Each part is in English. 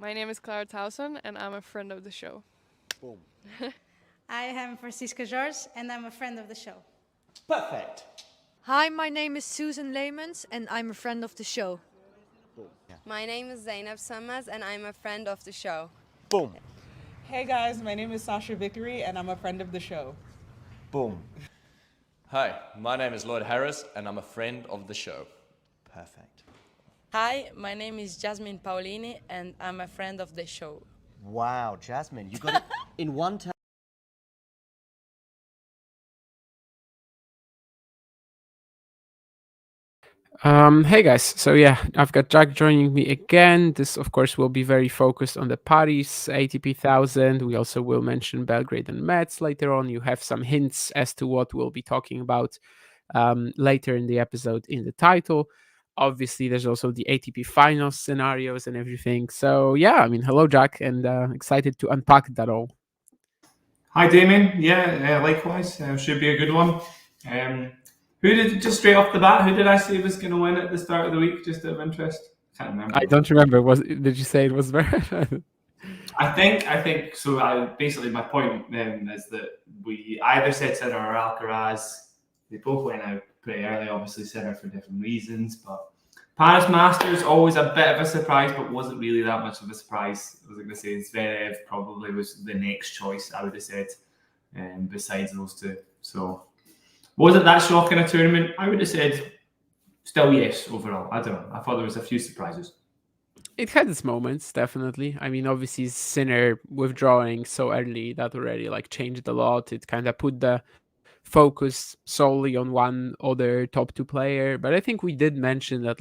My name is Clara Towson, and I'm a friend of the show. Boom. I am Francisca George, and I'm a friend of the show. Perfect. Hi, my name is Susan Leemans, and I'm a friend of the show. Boom. Yeah. My name is Zainab Sammaz, and I'm a friend of the show. Boom. Hey guys, my name is Sasha Vickery, and I'm a friend of the show. Boom. Hi, my name is Lloyd Harris, and I'm a friend of the show. Perfect. Hi, my name is Jasmine Paolini, and I'm a friend of the show. Wow, Jasmine, you got it in one time. Hey guys, so yeah, I've got Jack joining me again. This, of course, will be very focused on the Paris ATP 1000. We also will mention Belgrade and Metz later on. You have some hints as to what we'll be talking about later in the episode in the title. Obviously, there's also the ATP finals scenarios and everything. So yeah, I mean, hello, Jack, and excited to unpack that all. Hi, Damien. Yeah, likewise. Should be a good one. Who did, just straight off the bat, who did I say was going to win at the start of the week, just out of interest? Can't remember. I don't remember. Did you say it was Zverev? I think so. Basically, my point is that we either said Sinner or Alcaraz. They both went out pretty early, obviously Sinner for different reasons. But Paris Masters, always a bit of a surprise, but wasn't really that much of a surprise. I was going to say Zverev probably was the next choice, I would have said, besides those two. So, wasn't that shocking a tournament? I would have said still yes overall. I don't know. I thought there was a few surprises. It had its moments, definitely. I mean, obviously, Sinner withdrawing so early, that already changed a lot. It kind of put the focus solely on one other top two player. But I think we did mention that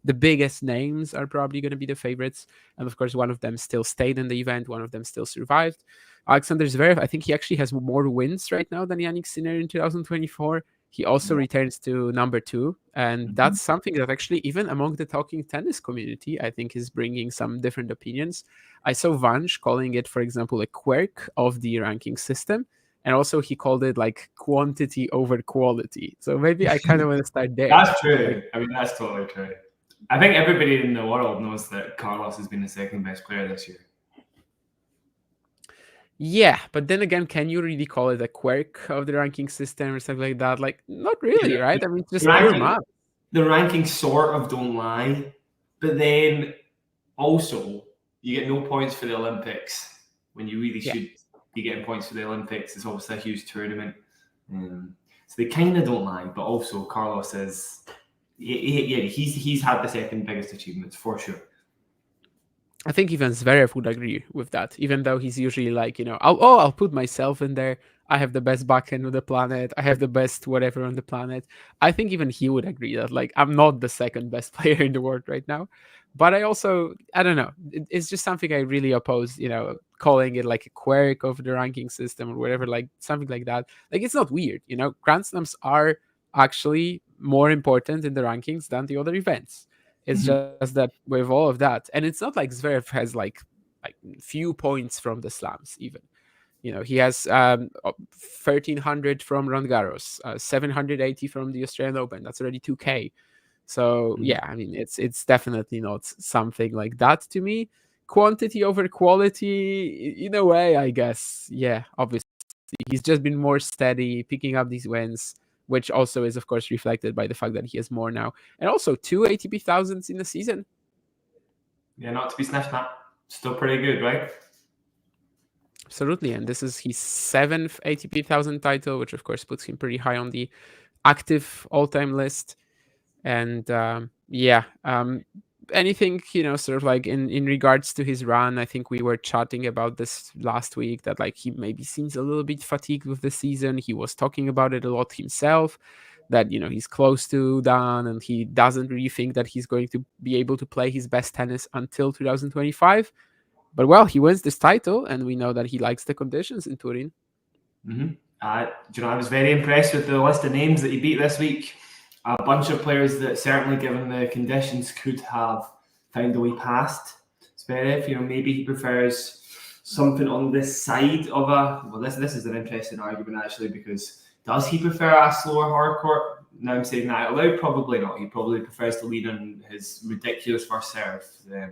the biggest names are probably going to be the favorites. And of course, one of them still stayed in the event. One of them still survived. Alexander Zverev, I think he actually has more wins right now than Yannick Sinner in 2024. He also returns to number 2. And that's something that actually, even among the talking tennis community, I think is bringing some different opinions. I saw Vange calling it, for example, a quirk of the ranking system. And also he called it quantity over quality. So maybe I kind of want to start there. That's true. I mean, that's totally true. I think everybody in the world knows that Carlos has been the second best player this year. Yeah, but then again, can you really call it a quirk of the ranking system or something like that? Not really, right? I mean, just pure math. The rankings sort of don't lie, but then also you get no points for the Olympics when you really should be getting points for the Olympics. It's obviously a huge tournament. So they kind of don't lie, but also Carlos is, he's had the second biggest achievements for sure. I think even Zverev would agree with that, even though he's usually I'll put myself in there. I have the best backhand on the planet. I have the best whatever on the planet. I think even he would agree that I'm not the second best player in the world right now. But I don't know. It's just something I really oppose, calling it a quirk of the ranking system or whatever, something like that. It's not weird, Grand Slams are actually more important in the rankings than the other events. It's just that with all of that, and it's not like Zverev has few points from the slams even. He has 1,300 from Roland Garros, 780 from the Australian Open. That's already 2K. So yeah, I mean, it's definitely not something like that to me. Quantity over quality, in a way, I guess. Yeah, obviously, he's just been more steady, picking up these wins, which also is, of course, reflected by the fact that he has more now. And also 2 ATP 1000s in the season. Yeah, not to be sniffed at. Still pretty good, right? Absolutely. And this is his 7th ATP 1000 title, which, of course, puts him pretty high on the active all-time list. And anything, sort of in regards to his run, I think we were chatting about this last week that he maybe seems a little bit fatigued with the season. He was talking about it a lot himself, that, he's close to done and he doesn't really think that he's going to be able to play his best tennis until 2025. But well, he wins this title and we know that he likes the conditions in Turin. I was very impressed with the list of names that he beat this week. A bunch of players that certainly, given the conditions, could have found a way past Zverev. Maybe he prefers something on this side of this is an interesting argument, actually, because does he prefer a slower hard court now I'm saying that out loud, probably not. He probably prefers to lean on his ridiculous first serve,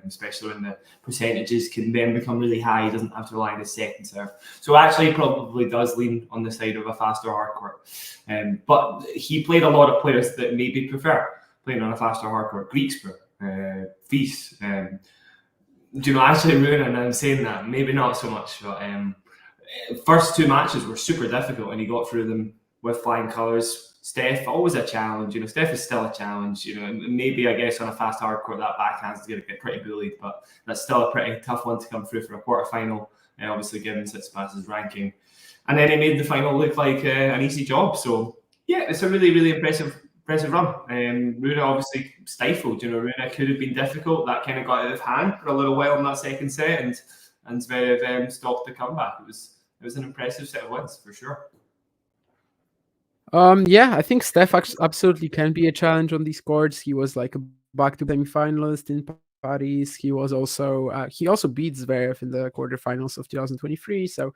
especially when the percentages can then become really high. He doesn't have to rely on his second serve. So actually, he probably does lean on the side of a faster hard court. But he played a lot of players that maybe prefer playing on a faster hard court. Griekspoor, Fils. Do you know, actually, Rune, and I'm saying that, maybe not so much, but first two matches were super difficult and he got through them with flying colours. Steph, always a challenge. You know, Steph is still a challenge. You know, maybe I guess on a fast hard court that backhand's going to get pretty bullied, but that's still a pretty tough one to come through for a quarterfinal. Obviously, given Tsitsipas's ranking, and then he made the final look like an easy job. So yeah, it's a really, really impressive run. Rune obviously stifled. You know, Rune could have been difficult. That kind of got out of hand for a little while in that second set, and Zverev stopped the comeback. It was an impressive set of wins for sure. Yeah, I think Steph absolutely can be a challenge on these courts. He was like a back-to-back semi-finalist in Paris. He was also he also beat Zverev in the quarterfinals of 2023. So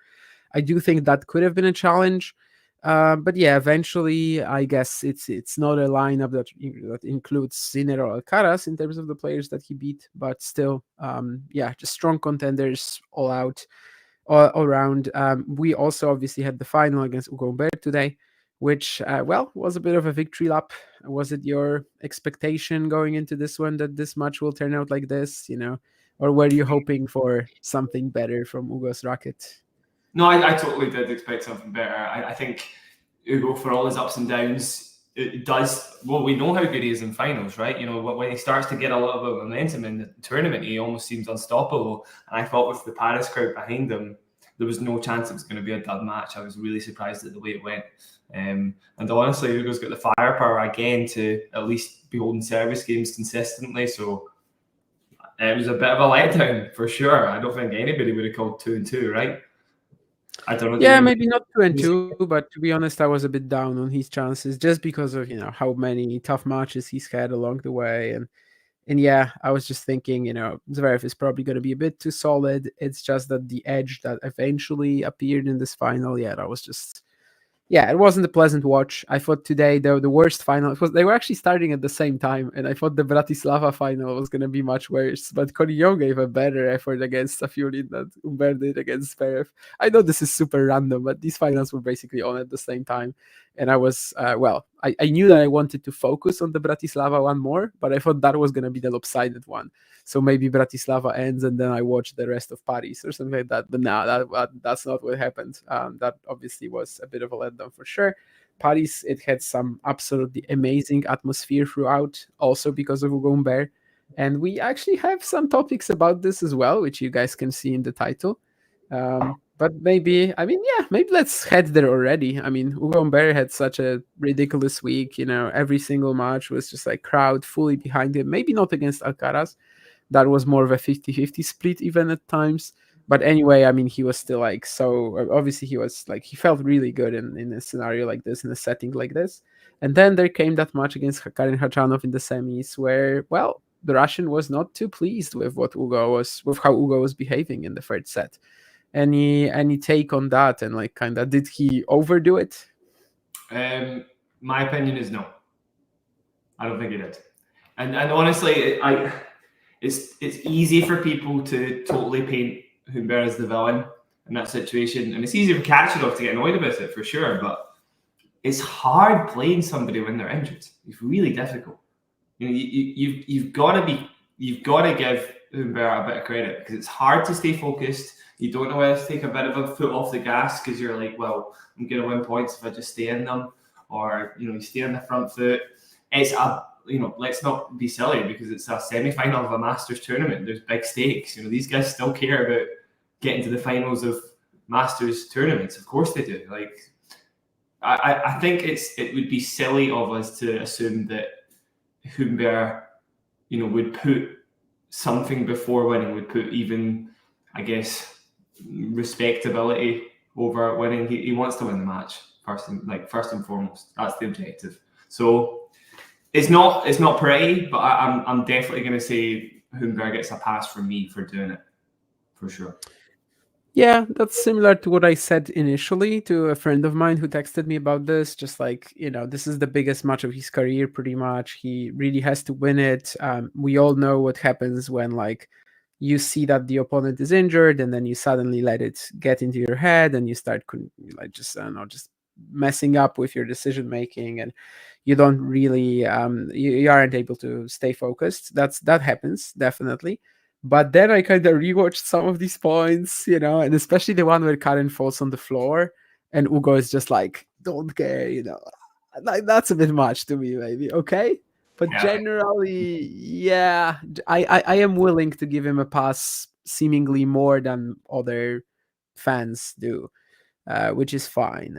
I do think that could have been a challenge. But yeah, eventually, I guess it's not a lineup that includes Sinner or Alcaraz in terms of the players that he beat, but still, yeah, just strong contenders all out, all around. We also obviously had the final against Ugo Humbert today, which, well, was a bit of a victory lap. Was it your expectation going into this one that this match will turn out like this, you know, or were you hoping for something better from Ugo's racket? No, I totally did expect something better. I think Ugo, for all his ups and downs, it does. Well, we know how good he is in finals, right? You know, when he starts to get a little bit of momentum in the tournament, he almost seems unstoppable. And I thought with the Paris crowd behind him, there was no chance it was going to be a dud match. I was really surprised at the way it went. And honestly, Ugo's got the firepower again to at least be holding service games consistently. So it was a bit of a letdown for sure. I don't think anybody would have called 2-2, right? I don't know. Yeah, maybe not 2-2, but to be honest, I was a bit down on his chances just because of, you know, how many tough matches he's had along the way. And yeah, I was just thinking, you know, Zverev is probably going to be a bit too solid. It's just that the edge that eventually appeared in this final, yeah, that was just... Yeah, it wasn't a pleasant watch. I thought today, though, the worst final, they were actually starting at the same time, and I thought the Bratislava final was going to be much worse. But Corillon gave a better effort against Safiullin than Humbert did against Zverev. I know this is super random, but these finals were basically on at the same time. And I was, I knew that I wanted to focus on the Bratislava one more, but I thought that was going to be the lopsided one. So maybe Bratislava ends and then I watch the rest of Paris or something like that. But no, that's not what happened. That obviously was a bit of a letdown for sure. Paris, it had some absolutely amazing atmosphere throughout, also because of Ugo Humbert. And we actually have some topics about this as well, which you guys can see in the title. But maybe let's head there already. I mean, Ugo Humbert had such a ridiculous week. You know, every single match was just like crowd fully behind him. Maybe not against Alcaraz. That was more of a 50-50 split even at times. But anyway, I mean, he was still like, so obviously he was like, he felt really good in a scenario like this, in a setting like this. And then there came that match against Khachanov in the semis where, well, the Russian was not too pleased with how Ugo was behaving in the third set. Any take on that, and like kind of did he overdo it? My opinion is no. I don't think he did. And honestly, it's easy for people to totally paint Humbert as the villain in that situation, and it's easy for Khachanov to get annoyed about it for sure. But it's hard playing somebody when they're injured. It's really difficult. You know, you've got to give Humbert a bit of credit because it's hard to stay focused. You don't know whether to take a bit of a foot off the gas because you're like, well, I'm going to win points if I just stay in them, or you stay on the front foot. Let's not be silly because it's a semi-final of a Masters tournament. There's big stakes. These guys still care about getting to the finals of Masters tournaments. Of course they do. Like, I think it would be silly of us to assume that Humbert, would put something before winning, would put even, I guess, respectability over winning. He wants to win the match first and foremost. That's the objective. So it's not pretty, but I'm definitely going to say Humbert gets a pass from me for doing it, for sure. Yeah, that's similar to what I said initially to a friend of mine who texted me about this. Just like, this is the biggest match of his career, pretty much. He really has to win it. We all know what happens when, like, you see that the opponent is injured and then you suddenly let it get into your head and you start, like, just, I don't know, just messing up with your decision making, and you don't really, you aren't able to stay focused. That happens, definitely. But then I kind of rewatched some of these points, and especially the one where Karen falls on the floor and Ugo is just like, don't care, Like, that's a bit much to me, maybe. Okay. But Yeah. generally, yeah, I am willing to give him a pass seemingly more than other fans do. Which is fine.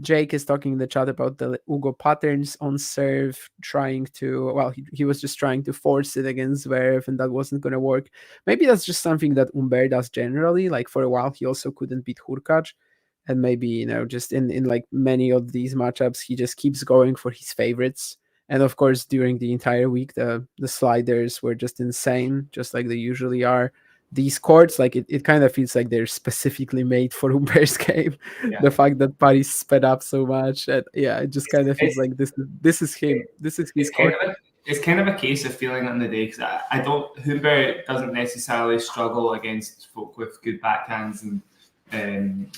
Jake is talking in the chat about the Ugo patterns on serve, trying to, well, he was just trying to force it against Zverev, and that wasn't going to work. Maybe that's just something that Humbert does generally. Like, for a while, he also couldn't beat Hurkacz. And maybe, just in like many of these matchups, he just keeps going for his favorites. And of course, during the entire week, the sliders were just insane, just like they usually are. These courts, like, it kind of feels like they're specifically made for Humbert's game. Yeah. The fact that Paris sped up so much, and yeah, it just kind of feels like this is him. This is his court. It's kind of a case of feeling it on the day, because I don't. Humbert doesn't necessarily struggle against folk with good backhands and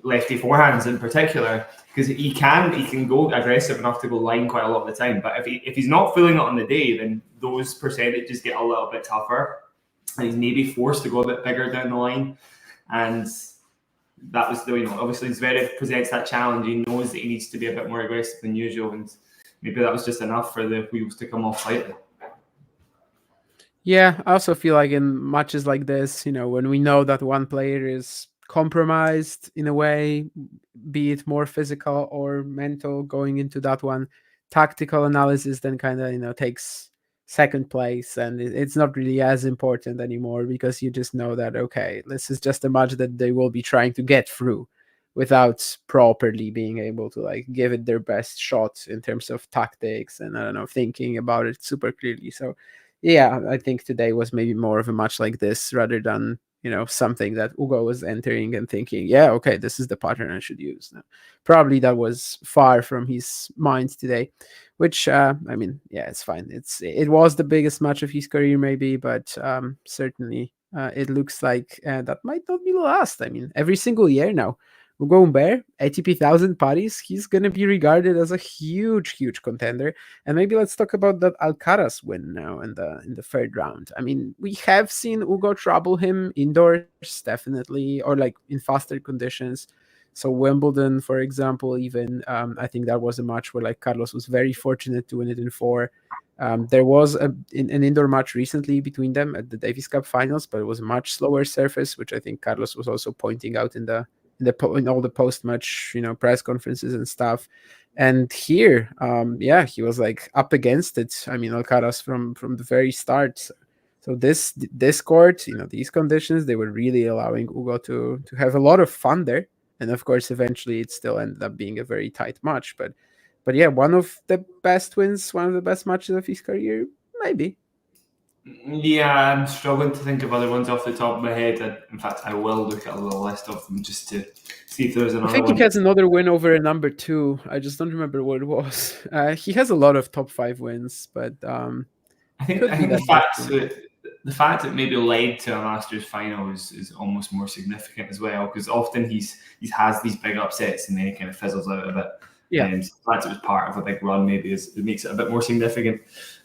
lefty forehands in particular, because he can go aggressive enough to go line quite a lot of the time. But if he's not feeling it on the day, then those percentages get a little bit tougher, and he's maybe forced to go a bit bigger down the line. And that was obviously Zverev presents that challenge. He knows that he needs to be a bit more aggressive than usual, and maybe that was just enough for the wheels to come off slightly. Yeah, I also feel like in matches like this, when we know that one player is compromised in a way, be it more physical or mental, going into that one, tactical analysis then kind of, takes second place, and it's not really as important anymore, because you just know that, okay, this is just a match that they will be trying to get through without properly being able to, like, give it their best shot in terms of tactics and, I don't know, thinking about it super clearly. So yeah, I think today was maybe more of a match like this, rather than, something that Ugo was entering and thinking, yeah, okay, this is the pattern I should use. No, probably that was far from his mind today, which, I mean, yeah, it's fine. It was the biggest match of his career, maybe, but certainly it looks like that might not be the last. I mean, every single year now, Ugo Humbert, ATP 1000 Paris, he's going to be regarded as a huge, huge contender. And maybe let's talk about that Alcaraz win now in the third round. I mean, we have seen Ugo trouble him indoors, definitely, or like in faster conditions. So Wimbledon, for example, even I think that was a match where, like, Carlos was very fortunate to win it in 4. There was an indoor match recently between them at the Davis Cup finals, but it was a much slower surface, which I think Carlos was also pointing out in all the post-match, press conferences and stuff. And here, yeah, he was like up against it. I mean, Alcaraz from the very start. So this court, these conditions, they were really allowing Ugo to have a lot of fun there. And of course, eventually, it still ended up being a very tight match. But yeah, one of the best wins, one of the best matches of his career, maybe. Yeah, I'm struggling to think of other ones off the top of my head. In fact, I will look at a little list of them just to see if there's another one. I think he has another win over a number 2. I just don't remember what it was. He has a lot of top 5 wins, but I think the fact that maybe led to a Masters final is almost more significant as well, because often he has these big upsets and then he kind of fizzles out a bit. Yeah, the fact it was part of a big run maybe it makes it a bit more significant.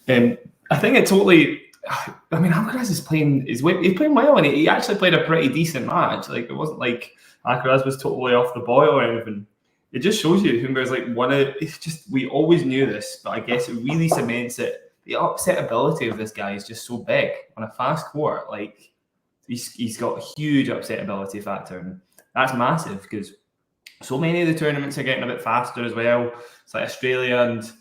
I think it totally. I mean, Alcaraz is playing. He's playing well, and he actually played a pretty decent match. Like, it wasn't like Alcaraz was totally off the boil or anything. It just shows you Humbert's like one of. It's just, we always knew this, but I guess it really cements it. The upset ability of this guy is just so big on a fast court. Like, he's got a huge upset ability factor, and that's massive because so many of the tournaments are getting a bit faster as well. It's like Australia and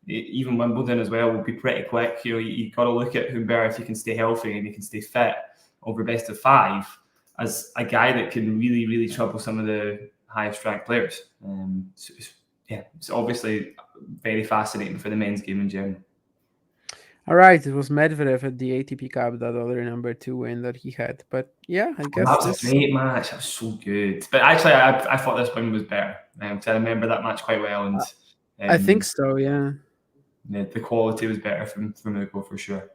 even Wimbledon as well will be pretty quick. You got to look at Humbert, if he can stay healthy and he can stay fit over best of 5, as a guy that can really, really trouble some of the highest ranked players. It's obviously very fascinating for the men's game in general. All right, it was Medvedev at the ATP Cup, that other number 2 win that he had. But yeah, I guess That was a great match. That was so good. But actually, I thought this one was better. So I remember that match quite well, and I think so. Yeah. the quality was better from Ugo for sure.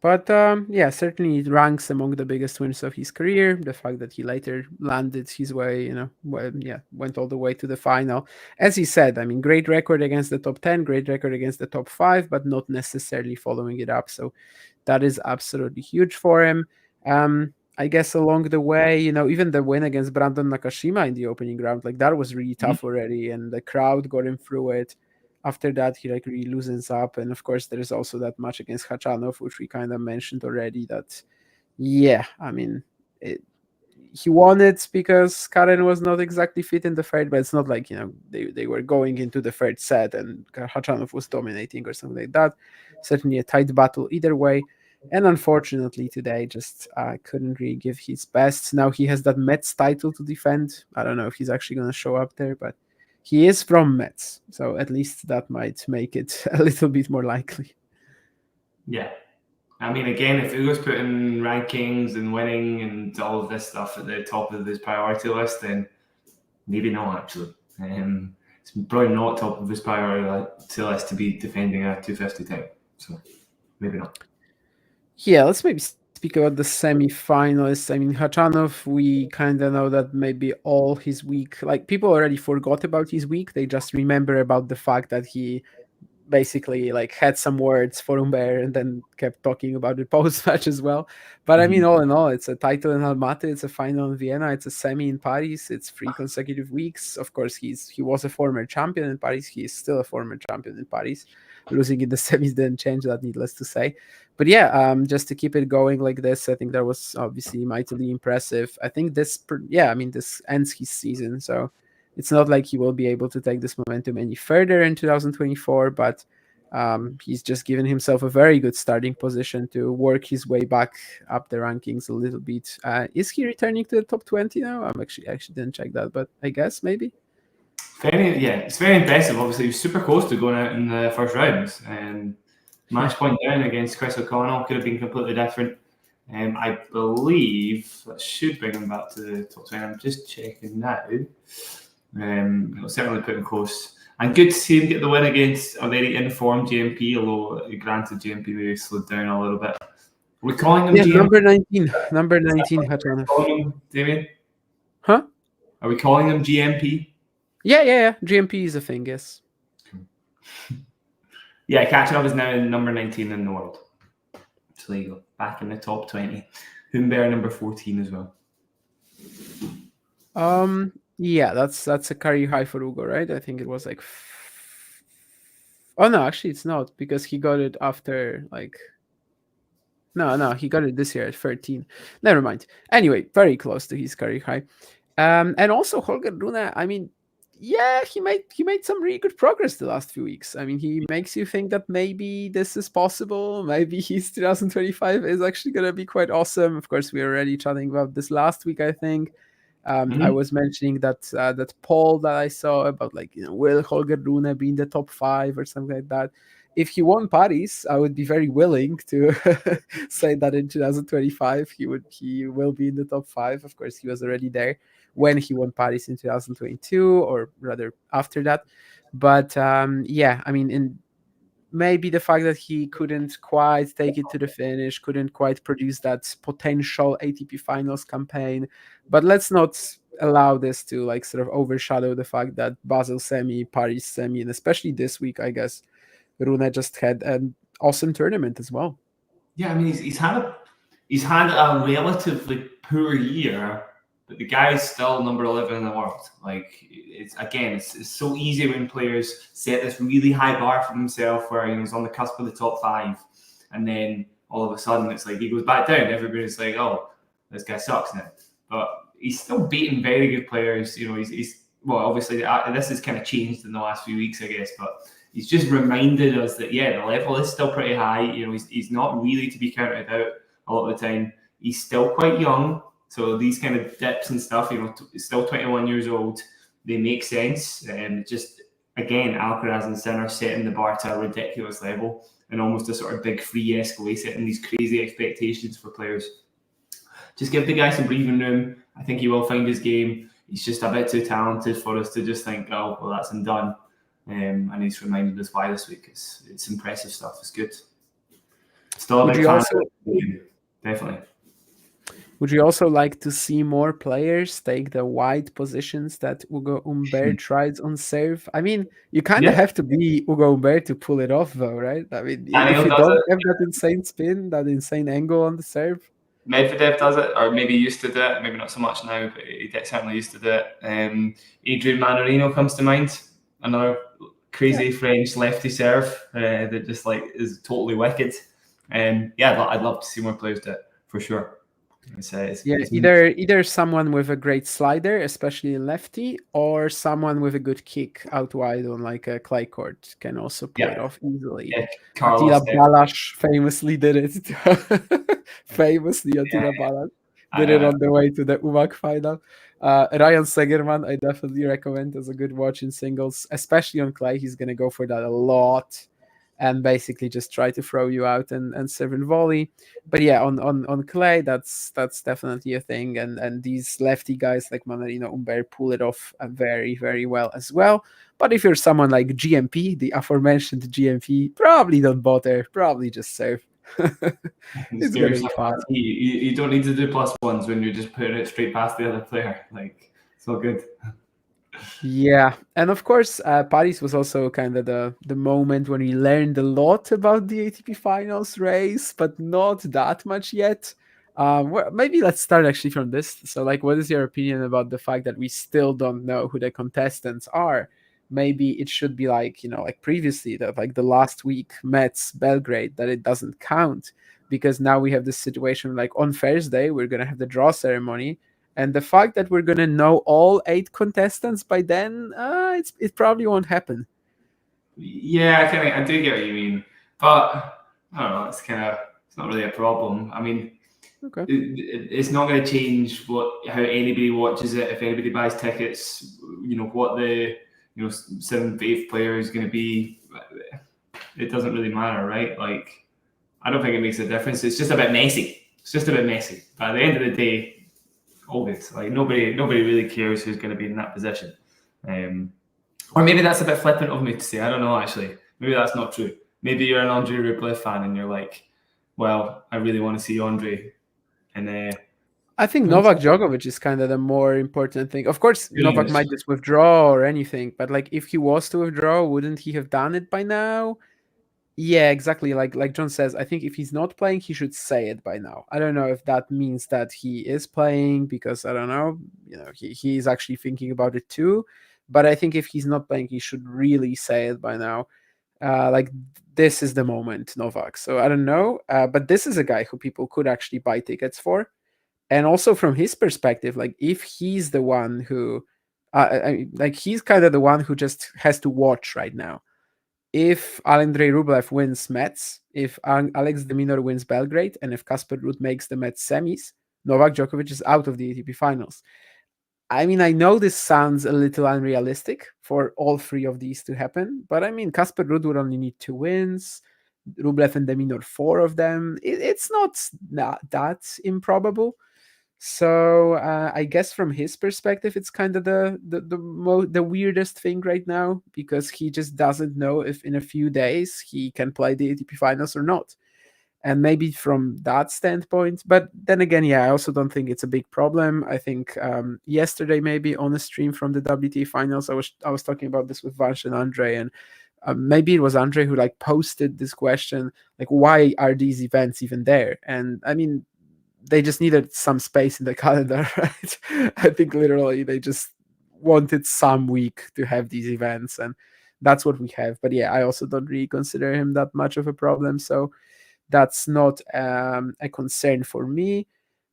But yeah, certainly it ranks among the biggest wins of his career. The fact that he later landed his way, went all the way to the final. As he said, I mean, great record against the top 10, great record against the top 5, but not necessarily following it up. So that is absolutely huge for him. I guess along the way, even the win against Brandon Nakashima in the opening round, like that was really tough already, and the crowd got him through it. After that, he really loosens up, and of course, there is also that match against Khachanov, which we kind of mentioned already. That, yeah, I mean, he won it because Karen was not exactly fit in the third, but it's not like they were going into the third set and Khachanov was dominating or something like that. Certainly a tight battle either way. And unfortunately, today just couldn't really give his best. Now he has that Metz title to defend. I don't know if he's actually going to show up there, but he is from Metz, so at least that might make it a little bit more likely. Yeah. I mean, again, if Ugo's putting rankings and winning and all of this stuff at the top of his priority list, then maybe not, actually. It's probably not top of his priority list to be defending a 250 title, so maybe not. Yeah, let's maybe speak about the semi-finalists. I mean, Khachanov, we kind of know that maybe all his week, like people already forgot about his week. They just remember about the fact that he basically like had some words for Humbert and then kept talking about it post-match as well. But I mean, all in all, it's a title in Almaty, it's a final in Vienna, it's a semi in Paris, it's 3 consecutive weeks. Of course, he was a former champion in Paris. He is still a former champion in Paris. Losing in the semis didn't change that, needless to say. But yeah, just to keep it going like this, I think that was obviously mightily impressive. I think this ends his season, so it's not like he will be able to take this momentum any further in 2024, but he's just given himself a very good starting position to work his way back up the rankings a little bit. Is he returning to the top 20 now? I actually didn't check that, but I guess maybe. It's very impressive. Obviously, he was super close to going out in the first rounds. Match point down against Chris O'Connell could have been completely different. I believe that should bring him back to the top 20. I'm just checking now. It'll certainly put him close. And good to see him get the win against a very informed GMP, although granted GMP maybe slowed down a little bit. Are we calling him GMP? Number 19, Khachanov. Calling him, Damien? Huh? Are we calling him GMP? Yeah. GMP is a thing, yes. Yeah, Khachanov is now number 19 in the world. So there you go. Back in the top 20. Humbert number 14 as well. Yeah, that's a career high for Ugo, right? I think it was like oh no, actually it's not, because he got it after like no, he got it this year at 13. Never mind. Anyway, very close to his career high. And also Holger Rune, I mean, yeah, he made some really good progress the last few weeks. I mean, he makes you think that maybe this is possible. Maybe his 2025 is actually going to be quite awesome. Of course, we were already chatting about this last week, I think. I was mentioning that poll that I saw about will Holger Rune be in the top 5 or something like that. If he won Paris, I would be very willing to say that in 2025 he will be in the top 5. Of course, he was already there when he won Paris in 2022, or rather after that. But yeah, I mean, maybe the fact that he couldn't quite take it to the finish, couldn't quite produce that potential ATP Finals campaign. But let's not allow this to sort of overshadow the fact that Basel semi, Paris semi, and especially this week, I guess, Rune just had an awesome tournament as well. Yeah, I mean, he's had a relatively poor year, but the guy's still number 11 in the world. It's so easy when players set this really high bar for themselves, where he's on the cusp of the top 5, and then all of a sudden it's like he goes back down. Everybody's like, "Oh, this guy sucks now." But he's still beating very good players. He's obviously this has kind of changed in the last few weeks, I guess, but he's just reminded us that the level is still pretty high. He's not really to be counted out a lot of the time. He's still quite young. So these kind of dips and stuff, he's still 21 years old. They make sense. And just again, Alcaraz and Sinner setting the bar to a ridiculous level and almost a sort of big free escalate, setting these crazy expectations for players. Just give the guy some breathing room. I think he will find his game. He's just a bit too talented for us to just think, oh, well, that's him done. And he's reminded us why this week. It's impressive stuff. It's good. Still a big fan of the game, definitely. Would you also like to see more players take the wide positions that Ugo Humbert tried on serve? I mean, you kind of have to be Ugo Humbert to pull it off, though, right? I mean, if you don't have that insane spin, that insane angle on the serve. Medvedev does it, or maybe used to do it. Maybe not so much now, but he certainly used to do it. Adrian Manarino comes to mind. Another crazy French lefty serve that just like is totally wicked. Yeah, I'd love to see more players do it for sure. It's either someone with a great slider, especially lefty, or someone with a good kick out wide on like a clay court can also pull it off easily. Yeah, Attila Balázs famously did it. Attila Balázs did it on the way to the UVAC final. Ryan Segerman, I definitely recommend as a good watch in singles, especially on clay. He's going to go for that a lot and basically just try to throw you out and serve and volley. But yeah, on clay, that's definitely a thing. And these lefty guys like Manarino, Humbert pull it off very, very well as well. But if you're someone like GMP, the aforementioned GMP, probably don't bother. Probably just serve. It's gonna be fun. You don't need to do +1s when you're just putting it straight past the other player. Like, it's all good. Yeah, and of course, Paris was also kind of the moment when we learned a lot about the ATP Finals race, but not that much yet. Well, maybe let's start actually from this. So, like, what is your opinion about the fact that we still don't know who the contestants are? Maybe it should be like, like previously, that like the last week, Metz, Belgrade, that it doesn't count, because now we have this situation like on Thursday, we're going to have the draw ceremony. And the fact that we're going to know all 8 contestants by then, it probably won't happen. Yeah, I do get what you mean. But, I don't know, it's not really a problem. I mean, okay. It's not going to change how anybody watches it. If anybody buys tickets, what the 7th, 8th player is going to be. It doesn't really matter, right? Like, I don't think it makes a difference. It's just a bit messy. But at the end of the day, all good. Like nobody really cares who's going to be in that position. Or maybe that's a bit flippant of me to say. I don't know, actually. Maybe that's not true. Maybe you're an Andre Rublev fan and you're like, well, I really want to see Andre. And I think Novak Djokovic is kind of the more important thing. Of course, Novak might just withdraw or anything, but like if he was to withdraw, wouldn't he have done it by now? Yeah, exactly. Like John says, I think if he's not playing, he should say it by now. I don't know if that means that he is playing, because I don't know, he is actually thinking about it too. But I think if he's not playing, he should really say it by now. Like this is the moment, Novak. So I don't know, but this is a guy who people could actually buy tickets for. And also from his perspective, like if he's the one who, like he's kind of the one who just has to watch right now. If Andrei Rublev wins Metz, if Alex de Minaur wins Belgrade, and if Casper Ruud makes the Metz semis, Novak Djokovic is out of the ATP Finals. I mean, I know this sounds a little unrealistic for all 3 of these to happen, but I mean, Casper Ruud would only need 2 wins, Rublev and de Minaur 4 of them. It's not that improbable. So I guess from his perspective, it's kind of the weirdest thing right now, because he just doesn't know if in a few days he can play the ATP Finals or not. And maybe from that standpoint, but then again, yeah, I also don't think it's a big problem. I think yesterday maybe on a stream from the WTA Finals, I was talking about this with Vansh and Andre, and maybe it was Andre who like posted this question, like why are these events even there? And I mean, they just needed some space in the calendar, right? I think literally they just wanted some week to have these events, and that's what we have. But yeah, I also don't really consider him that much of a problem, so that's not a concern for me.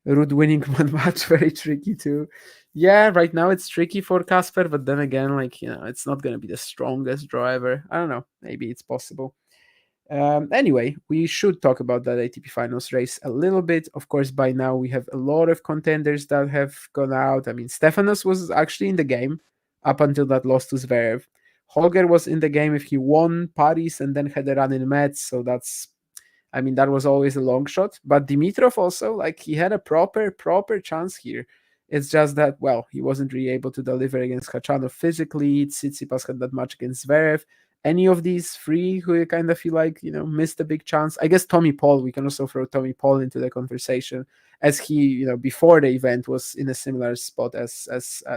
Ruud winning one match, very tricky too. Yeah, right now it's tricky for Casper, but then again, like, it's not going to be the strongest draw ever. I don't know, maybe it's possible. Anyway, we should talk about that ATP Finals race a little bit. Of course, by now we have a lot of contenders that have gone out. I mean, Stefanos was actually in the game up until that loss to Zverev. Holger was in the game if he won Paris and then had a run in Metz. So that was always a long shot. But Dimitrov also, like, he had a proper chance here. It's just that, well, he wasn't really able to deliver against Khachanov physically. Tsitsipas had that match against Zverev. Any of these three who you kind of feel like, missed a big chance? I guess Tommy Paul, we can also throw Tommy Paul into the conversation, as he, before the event was in a similar spot as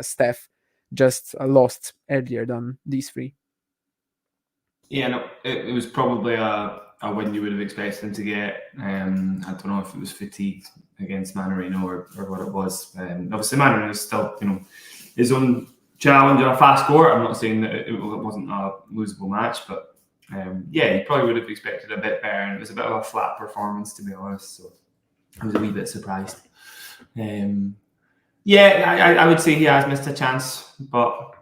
Steph, just lost earlier than these three. Yeah, no, it was probably a win you would have expected him to get. I don't know if it was fatigue against Manarino or what it was. Obviously, Manarino is still, his own challenge on a fast court. I'm not saying that it wasn't a losable match, but yeah, you probably would have expected a bit better, and it was a bit of a flat performance, to be honest. So I was a wee bit surprised. Yeah, I would say he has missed a chance, but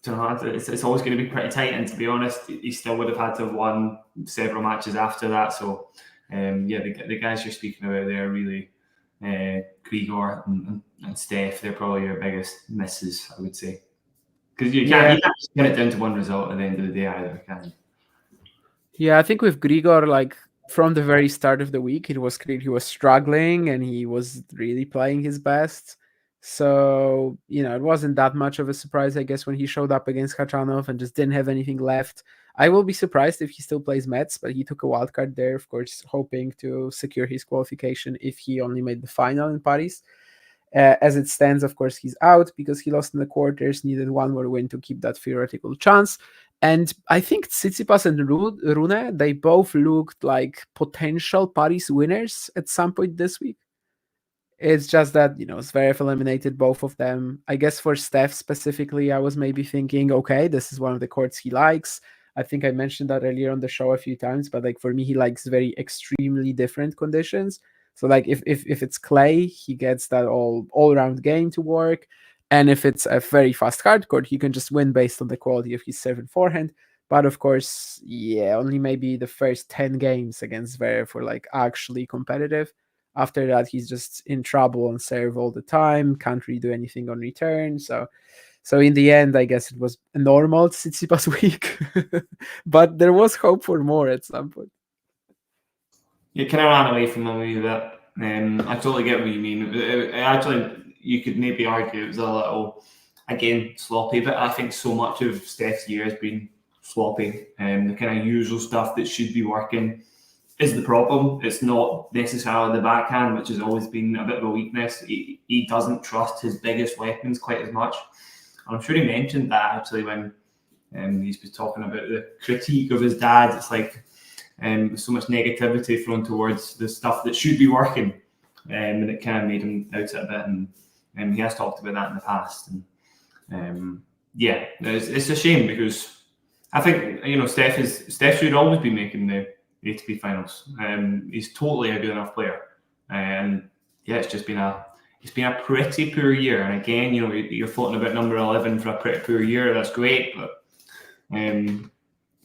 it's always going to be pretty tight. And to be honest, he still would have had to have won several matches after that. So yeah, the guys you're speaking about there really, Grigor and Steph, they're probably your biggest misses, I would say. Because you can't just get it down to one result at the end of the day either, can you? Yeah, I think with Grigor, like, from the very start of the week, it was clear he was struggling and he was really playing his best. So, it wasn't that much of a surprise, I guess, when he showed up against Khachanov and just didn't have anything left. I will be surprised if he still plays Metz, but he took a wild card there, of course, hoping to secure his qualification if he only made the final in Paris. As it stands, of course, he's out because he lost in the quarters, needed one more win to keep that theoretical chance. And I think Tsitsipas and Rune, they both looked like potential Paris winners at some point this week. It's just that, Zverev eliminated both of them. I guess for Steph specifically, I was maybe thinking, okay, this is one of the courts he likes. I think I mentioned that earlier on the show a few times, but like for me, he likes very extremely different conditions. So like if it's clay, he gets that all-round game to work. And if it's a very fast hard court, he can just win based on the quality of his serve and forehand. But of course, yeah, only maybe the first 10 games against Zverev were like actually competitive. After that, he's just in trouble on serve all the time, can't really do anything on return. So in the end, I guess it was a normal Tsitsipas week. But there was hope for more at some point. You kind of ran away from him a wee bit. I totally get what you mean. Actually, you could maybe argue it was a little, again, sloppy, but I think so much of Steph's year has been sloppy. The kind of usual stuff that should be working is the problem. It's not necessarily the backhand, which has always been a bit of a weakness. He doesn't trust his biggest weapons quite as much. And I'm sure he mentioned that actually when he's been talking about the critique of his dad. It's like so much negativity thrown towards the stuff that should be working, and it kind of made him doubt it a bit. And he has talked about that in the past. And yeah, it's a shame because I think Steph should always be making the ATP finals. He's totally a good enough player, and yeah, it's been a pretty poor year. And again, you're floating about number 11 for a pretty poor year. That's great, but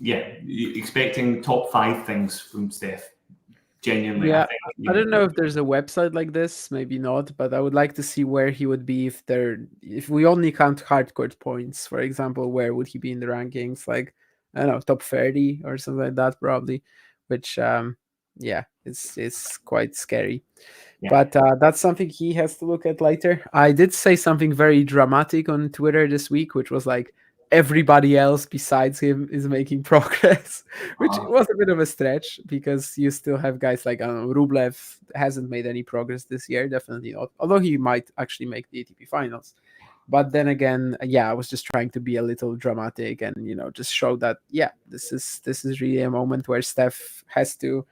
yeah, expecting top 5 things from Steph. Genuinely, yeah. I don't know if there's a website like this, maybe not, but I would like to see where he would be if we only count hardcourt points, for example. Where would he be in the rankings? Like, I don't know, top 30 or something like that, probably. Which, yeah, it's quite scary. Yeah. But that's something he has to look at later. I did say something very dramatic on Twitter this week, which was like, everybody else besides him is making progress, which was a bit of a stretch because you still have guys like, I don't know, Rublev hasn't made any progress this year, definitely not, although he might actually make the ATP finals. But then again, yeah, I was just trying to be a little dramatic and, just show that, yeah, this is really a moment where Steph has to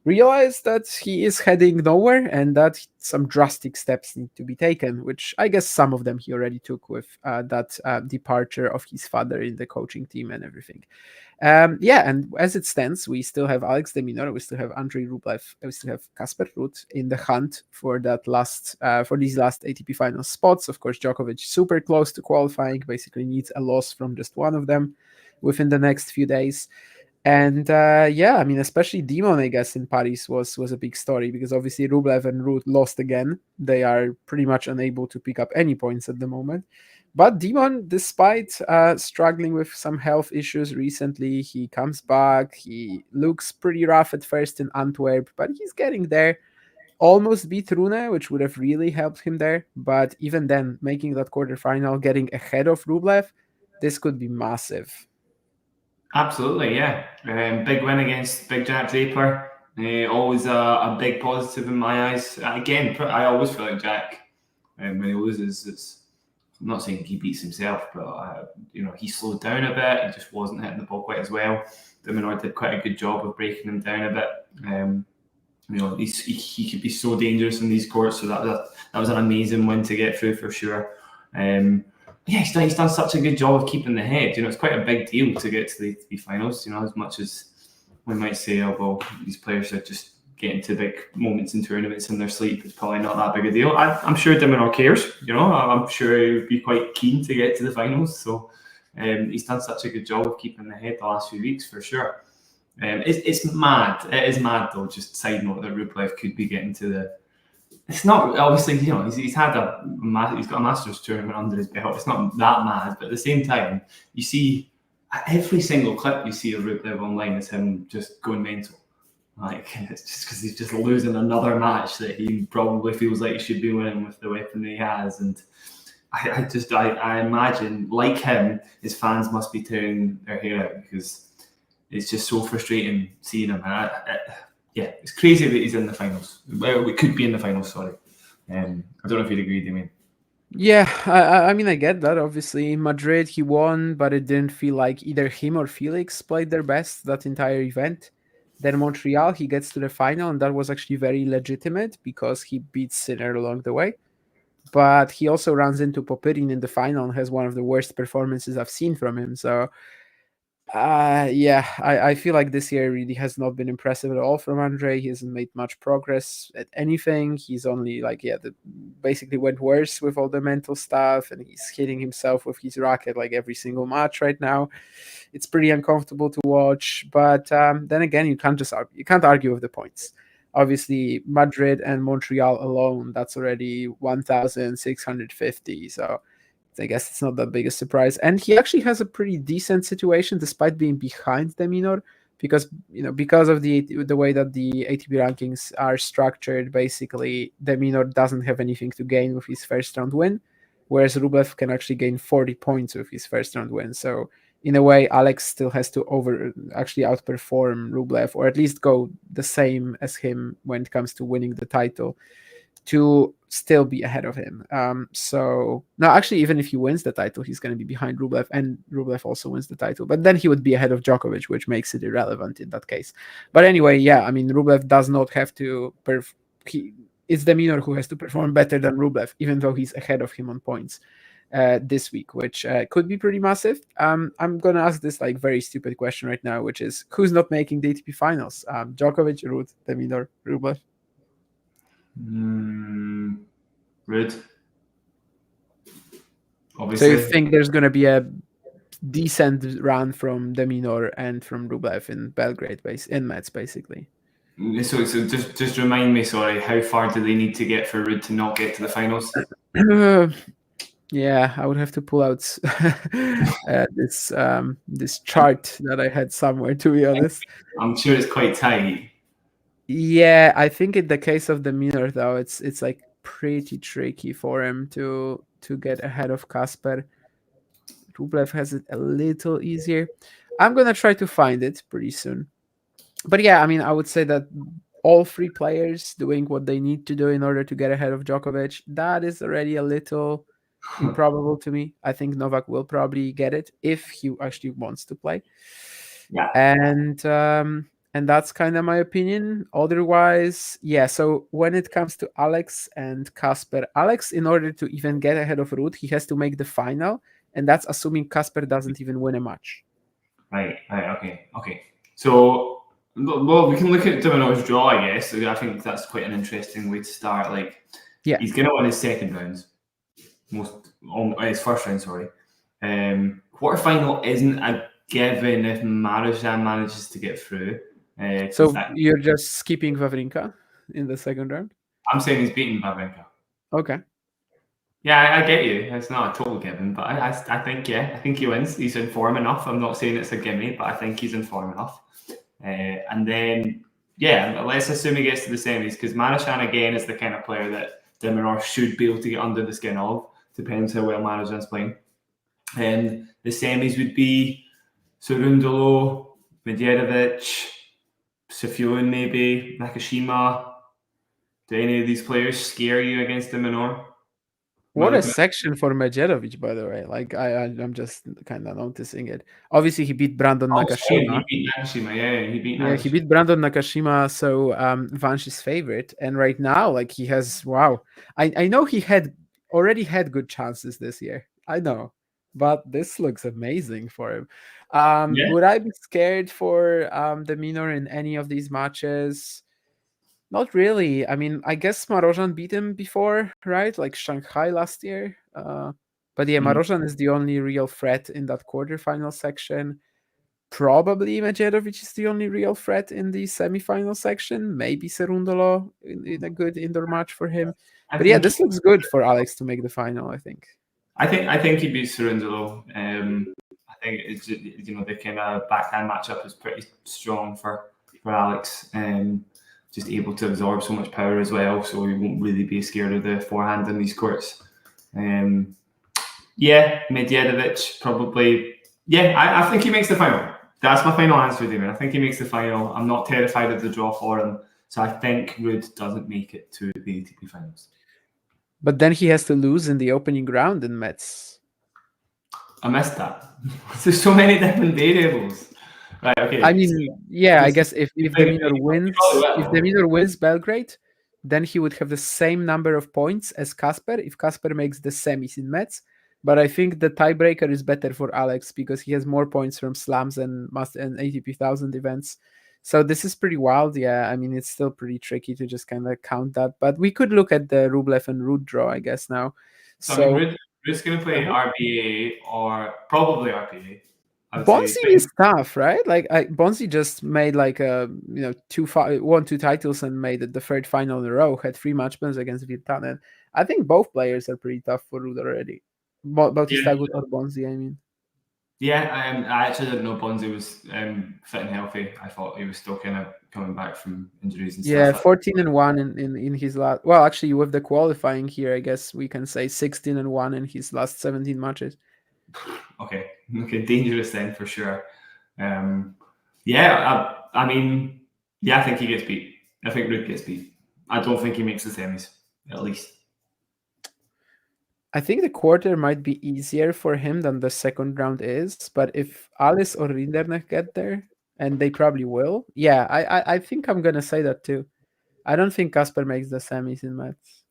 realize that he is heading nowhere and that some drastic steps need to be taken, which I guess some of them he already took with that departure of his father in the coaching team and everything. Yeah, and as it stands, we still have Alex de Minaur, we still have Andrei Rublev, we still have Casper Ruud in the hunt for that for these last ATP final spots. Of course, Djokovic super close to qualifying, basically needs a loss from just one of them within the next few days. And yeah, I mean, especially Demon, I guess, in Paris was a big story because obviously Rublev and Ruud lost again. They are pretty much unable to pick up any points at the moment. But Demon, despite struggling with some health issues recently, he comes back. He looks pretty rough at first in Antwerp, but he's getting there. Almost beat Rune, which would have really helped him there. But even then, making that quarterfinal, getting ahead of Rublev, this could be massive. Absolutely, yeah. Big win against Big Jack Draper. Always a big positive in my eyes. Again, I always feel like Jack, when he loses, I'm not saying he beats himself, but he slowed down a bit. He just wasn't hitting the ball quite as well. De Minaur did quite a good job of breaking him down a bit. He could be so dangerous in these courts, so that was an amazing win to get through for sure. Yeah, he's done such a good job of keeping the head. It's quite a big deal to get to the ATP finals. As much as we might say, oh well, these players are just getting to big moments in tournaments in their sleep. It's probably not that big a deal. I'm sure De Minaur cares. I'm sure he would be quite keen to get to the finals. So he's done such a good job of keeping the head the last few weeks for sure. It's mad. It is mad though. Just side note that Rublev could be getting to the. It's not obviously he's got a Masters tournament under his belt. It's not that mad, but at the same time, you see every single clip you see of Rublev online is him just going mental. Like it's just because he's just losing another match that he probably feels like he should be winning with the weapon that he has, and I imagine like him, his fans must be tearing their hair out because it's just so frustrating seeing him. Yeah, it's crazy that he's in the finals. Well, we could be in the finals, sorry. I don't know if you'd agree, Damien. Yeah, I mean, I get that. Obviously, Madrid, he won, but it didn't feel like either him or Felix played their best that entire event. Then Montreal, he gets to the final, and that was actually very legitimate because he beats Sinner along the way. But he also runs into Popyrin in the final and has one of the worst performances I've seen from him. So I feel like this year really has not been impressive at all from Andre. He hasn't made much progress at anything. He's only basically went worse with all the mental stuff, and he's hitting himself with his racket like every single match right now. It's pretty uncomfortable to watch. But then again, you can't argue with the points. Obviously, Madrid and Montreal alone, that's already 1,650. So I guess it's not that big a surprise. And he actually has a pretty decent situation despite being behind De Minaur because of the way that the ATP rankings are structured. Basically, De Minaur doesn't have anything to gain with his first round win, whereas Rublev can actually gain 40 points with his first round win. So in a way, Alex still has to outperform Rublev, or at least go the same as him when it comes to winning the title, to still be ahead of him. So no, actually, even if he wins the title, he's going to be behind Rublev, and Rublev also wins the title. But then he would be ahead of Djokovic, which makes it irrelevant in that case. But anyway, yeah, I mean, Rublev does not have to. It's De Minaur who has to perform better than Rublev, even though he's ahead of him on points this week, which could be pretty massive. I'm going to ask this very stupid question right now, which is who's not making the ATP finals? Djokovic, Ruud, De Minaur, Rublev? Ruud. Obviously. So you think there's going to be a decent run from De Minaur and from Rublev in Belgrade, in Metz, basically? So just remind me, sorry, how far do they need to get for Ruud to not get to the finals? Yeah, I would have to pull out this chart that I had somewhere, to be honest. I'm sure it's quite tight. Yeah, I think in the case of De Minaur, though, it's pretty tricky for him to get ahead of Kasper. Rublev has it a little easier. I'm gonna try to find it pretty soon. But yeah, I mean, I would say that all three players doing what they need to do in order to get ahead of Djokovic, that is already a little improbable to me. I think Novak will probably get it if he actually wants to play. Yeah. And that's kind of my opinion. Otherwise, yeah, so when it comes to Alex and Kasper, Alex, in order to even get ahead of Ruud, he has to make the final, and that's assuming Kasper doesn't even win a match. Right, okay. So, well, we can look at De Minaur's draw, I guess. I think that's quite an interesting way to start. He's going to win his second rounds. His first round, sorry. Quarterfinal isn't a given if Marozsan manages to get through. So you're just skipping Wawrinka in the second round? I'm saying he's beating Wawrinka. Okay. Yeah, I get you. It's not a total given, but I think, I think he wins. He's in form enough. I'm not saying it's a gimme, but I think he's in form enough. And then, let's assume he gets to the semis, because Marozsan, again, is the kind of player that de Minaur should be able to get under the skin of. Depends how well Marozsan's playing. And the semis would be Cerundolo, Medvedev, Safiullin maybe, Nakashima. Do any of these players scare you against de Minaur? What a section for Medvedev, by the way. Like I'm just kind of noticing it. Obviously, he beat Brandon Nakashima. He beat Nakashima, he beat Nakashima. Yeah, he beat Brandon Nakashima, so Vansh's favorite. And right now, like he has, I know he already had good chances this year. I know, but this looks amazing for him. Would I be scared for de Minaur in any of these matches? Not really. I mean, I guess Marozsan beat him before, right? Like Shanghai last year. But yeah, Marozsan is the only real threat in that quarterfinal section. Probably Medvedev is the only real threat in the semifinal section. Maybe Cerundolo in a good indoor match for him. But yeah, this looks good for Alex to make the final, I think. I think he beats Cerundolo. I think it's, the kind of backhand matchup is pretty strong for Alex. Just able to absorb so much power as well, so he won't really be scared of the forehand in these courts. Medvedev probably. I think he makes the final. That's my final answer, Damien. I think he makes the final. I'm not terrified of the draw for him, so I think Ruud doesn't make it to the ATP finals. But then he has to lose in the opening round in Metz. I missed that. There's so many different variables. Right, okay. I mean, I guess if de Minaur wins Belgrade, then he would have the same number of points as Kasper if Kasper makes the semis in Metz. But I think the tiebreaker is better for Alex because he has more points from slams and ATP 1000 events. So this is pretty wild. Yeah, I mean, it's still pretty tricky to just kind of count that. But we could look at the Rublev and Ruud draw, I guess, now. So Ruud's going to play RBA or probably RBA. Bonzi is tough, right? Like Bonzi just made like won 2 titles and made it the third final in a row. Had 3 match wins against Virtanen. I think both players are pretty tough for Ruud already. Bautista Agut or Bonzi, I mean. Yeah, I actually didn't know Bonzi was fit and healthy. I thought he was still kind of coming back from injuries and stuff. Yeah, 14-1 in his last. Well, actually, with the qualifying here, I guess we can say 16-1 in his last 17 matches. Okay, dangerous then for sure. I think he gets beat. I think Ruud gets beat. I don't think he makes the semis, at least. I think the quarter might be easier for him than the second round is, but if Alice or Rinderknecht get there, and they probably will, I think I'm gonna say that too. I don't think Kasper makes the semis in Metz.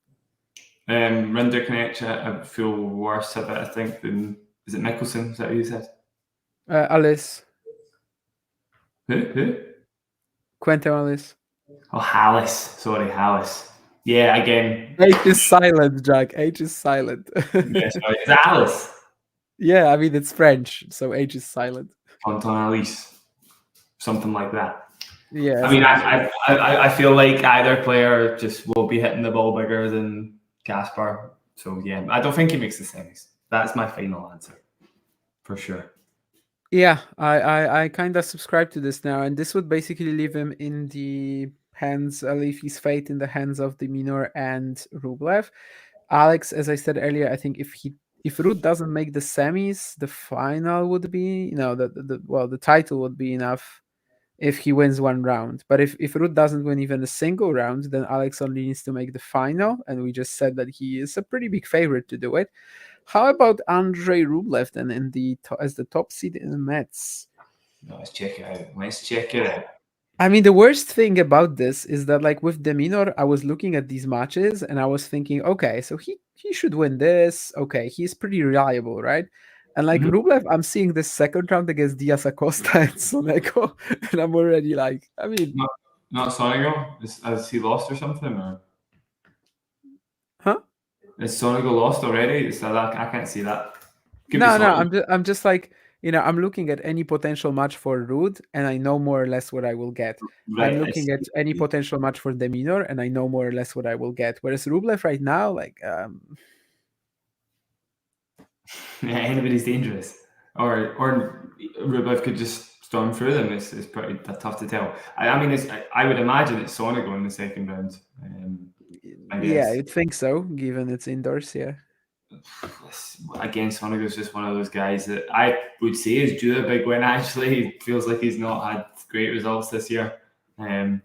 Rinderknecht, I feel worse about, I think, than. Is it Mickelson? Is that who you said? Alice. Who? Quentin Alice. Oh, Hallis. Sorry, Hallis. Yeah, again. H is silent, Jack. H is silent. Yeah, sorry. Is that Alice? Yeah, I mean, it's French, so H is silent. Quentin Alice. Something like that. Yeah. I mean, I feel like either player just will be hitting the ball bigger than Kasper. So, yeah, I don't think he makes the semis. That's my final answer, for sure. Yeah, I kind of subscribe to this now, and this would basically leave him in the hands, leave his fate in the hands of de Minaur and Rublev. Alex, as I said earlier, I think if Ruud doesn't make the semis, the final would be, the title would be enough if he wins 1 round. But if Ruud doesn't win even a single round, then Alex only needs to make the final, and we just said that he is a pretty big favorite to do it. How about Andrei Rublev then as the top seed in the Metz? Let's check it out. I mean, the worst thing about this is that, like, with de Minaur, I was looking at these matches and I was thinking, okay, so he should win this. Okay, he's pretty reliable, right? And like Rublev, I'm seeing this second round against Diaz Acosta and Sonego, and I'm already like, I mean, not Sonego. Has he lost or something? Or? Huh? Is Sonego lost already? I can't see that. No, I'm just like, I'm looking at any potential match for Ruud, and I know more or less what I will get. Right, I'm looking at any potential match for Deminor, and I know more or less what I will get. Whereas Rublev right now, like, yeah, anybody's dangerous. Or Rublev could just storm through them. It's pretty tough to tell. I mean, I would imagine it's Sonego in the second round. I guess. yeah, you'd think so, given it's indoors. Yeah. Again, Sonego's just one of those guys that I would say is due a big win. Actually, it feels like he's not had great results this year, and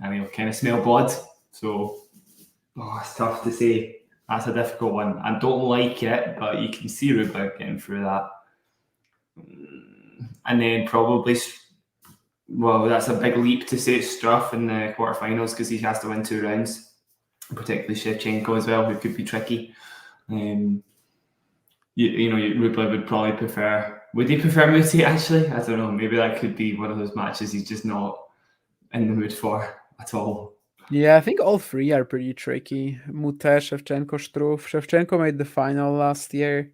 he'll kind of smell blood. So, it's tough to say. That's a difficult one. I don't like it, but you can see Rublev getting through that. And then probably, well, that's a big leap to say it's Struff in the quarterfinals because he has to win 2 rounds, particularly Shevchenko as well, who could be tricky. Rublev would probably prefer. Would he prefer Muti actually? I don't know. Maybe that could be one of those matches he's just not in the mood for at all. Yeah, I think all 3 are pretty tricky. Mute, Shevchenko, Struff. Shevchenko made the final last year.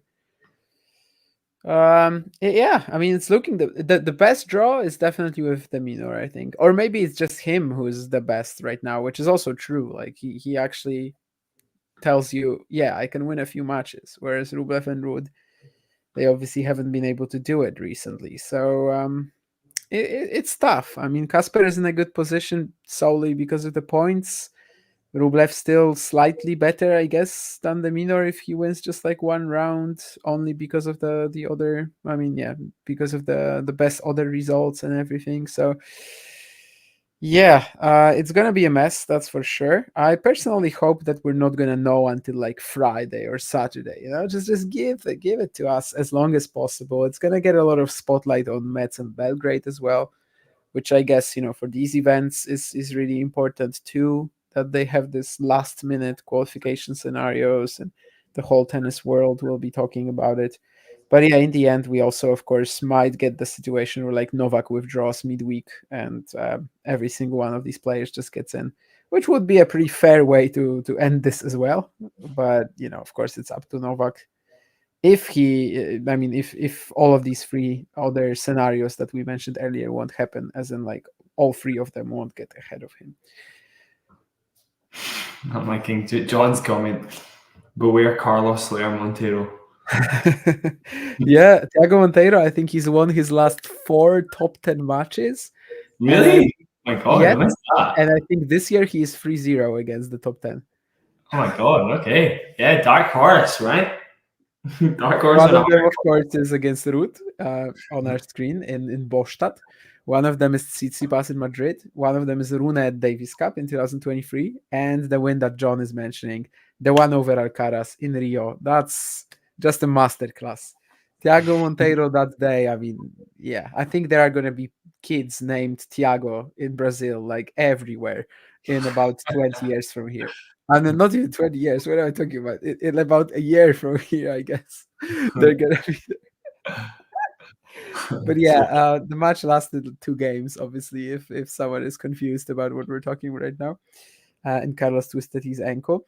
Yeah, I mean, it's looking the best draw is definitely with Deminor, I think, or maybe it's just him who's the best right now, which is also true. Like he actually tells you, yeah, I can win a few matches, whereas Rublev and Ruud, they obviously haven't been able to do it recently. So it's tough. I mean, Kasper is in a good position solely because of the points. Rublev still slightly better, I guess, than Deminor if he wins just like 1 round, only because of the other. I mean, yeah, because of the best other results and everything. So yeah, it's gonna be a mess, that's for sure. I personally hope that we're not gonna know until like Friday or Saturday. Just give it to us as long as possible. It's gonna get a lot of spotlight on Metz and Belgrade as well, which I guess for these events is really important too. That they have this last minute qualification scenarios, and the whole tennis world will be talking about it. But yeah, in the end, we also, of course, might get the situation where like Novak withdraws midweek and every single one of these players just gets in, which would be a pretty fair way to end this as well. But of course, it's up to Novak. If if all of these 3 other scenarios that we mentioned earlier won't happen, as in like all 3 of them won't get ahead of him. Not liking John's comment. Beware Carlos Slayer Monteiro. Yeah, Thiago Monteiro, I think he's won his last 4 top 10 matches. Really? My God, yes, I missed that. And I think this year he is 3-0 against the top 10. Oh my God, okay. Yeah, Dark Horse, right? Dark Horse. One of them, of course, is against Ruud on our screen in Bostad. One of them is Tsitsipas in Madrid. One of them is Rune at Davis Cup in 2023. And the win that John is mentioning, the one over Alcaraz in Rio. That's just a masterclass. Thiago Monteiro that day, I mean, yeah, I think there are going to be kids named Thiago in Brazil, like everywhere, in about 20 years from here. And then not even 20 years. What am I talking about? In about a year from here, I guess. They're going to be there. But yeah, the match lasted 2 games, obviously, if someone is confused about what we're talking right now. And Carlos twisted his ankle.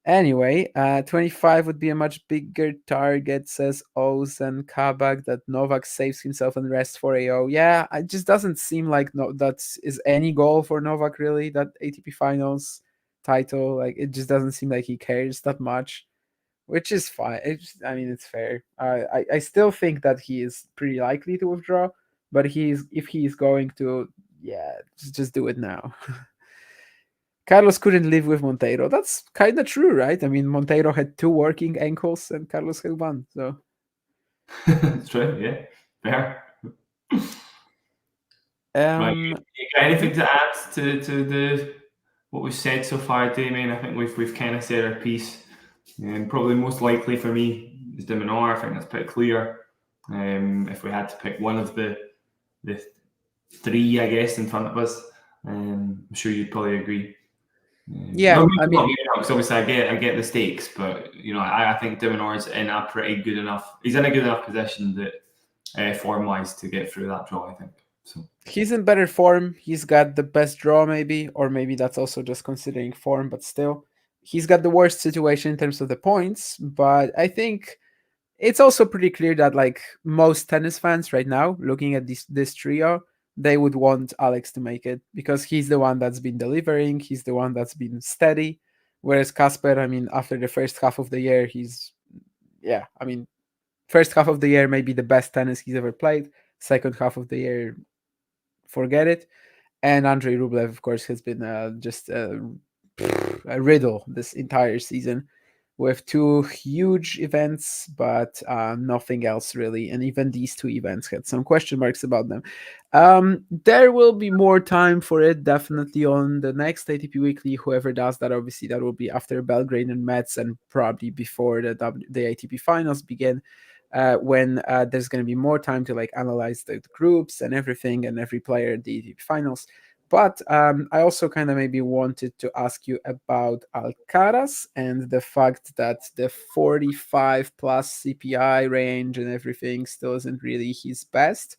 Anyway, 25 would be a much bigger target, says Ozen Kabak, that Novak saves himself and rests for AO. Yeah, it just doesn't seem like that is any goal for Novak, really, that ATP Finals title. Like, it just doesn't seem like he cares that much, which is fine. It's fair. I still think that he is pretty likely to withdraw, but if he is going to, yeah, just do it now. Carlos couldn't live with Monteiro. That's kind of true, right? I mean, Monteiro had 2 working ankles and Carlos had 1. So it's true, yeah. Fair. Right. You got anything to add to the what we've said so far, Damien? I think we've kind of said our piece. And probably most likely for me is Deminor. I think that's pretty clear. If we had to pick one of the 3, I guess, in front of us, I'm sure you'd probably agree. Yeah, I mean, obviously I get the stakes, but I think Deminor is in a pretty good enough. He's in a good enough position that form-wise to get through that draw. I think so. He's in better form. He's got the best draw, maybe, or maybe that's also just considering form. But still, he's got the worst situation in terms of the points. But I think it's also pretty clear that like most tennis fans right now, looking at this trio, they would want Alex to make it because he's the one that's been delivering. He's the one that's been steady. Whereas Casper, I mean, after the first half of the year, first half of the year maybe the best tennis he's ever played. Second half of the year, forget it. And Andrei Rublev, of course, has been just a riddle this entire season, with two huge events, but nothing else really. And even these two events had some question marks about them. There will be more time for it, definitely, on the next ATP Weekly. Whoever does that, obviously, that will be after Belgrade and Metz, and probably before the ATP finals begin. When there's going to be more time to like analyze the groups and everything and every player at the ATP finals. But I also kind of maybe wanted to ask you about Alcaraz and the fact that the 45 plus CPI range and everything still isn't really his best.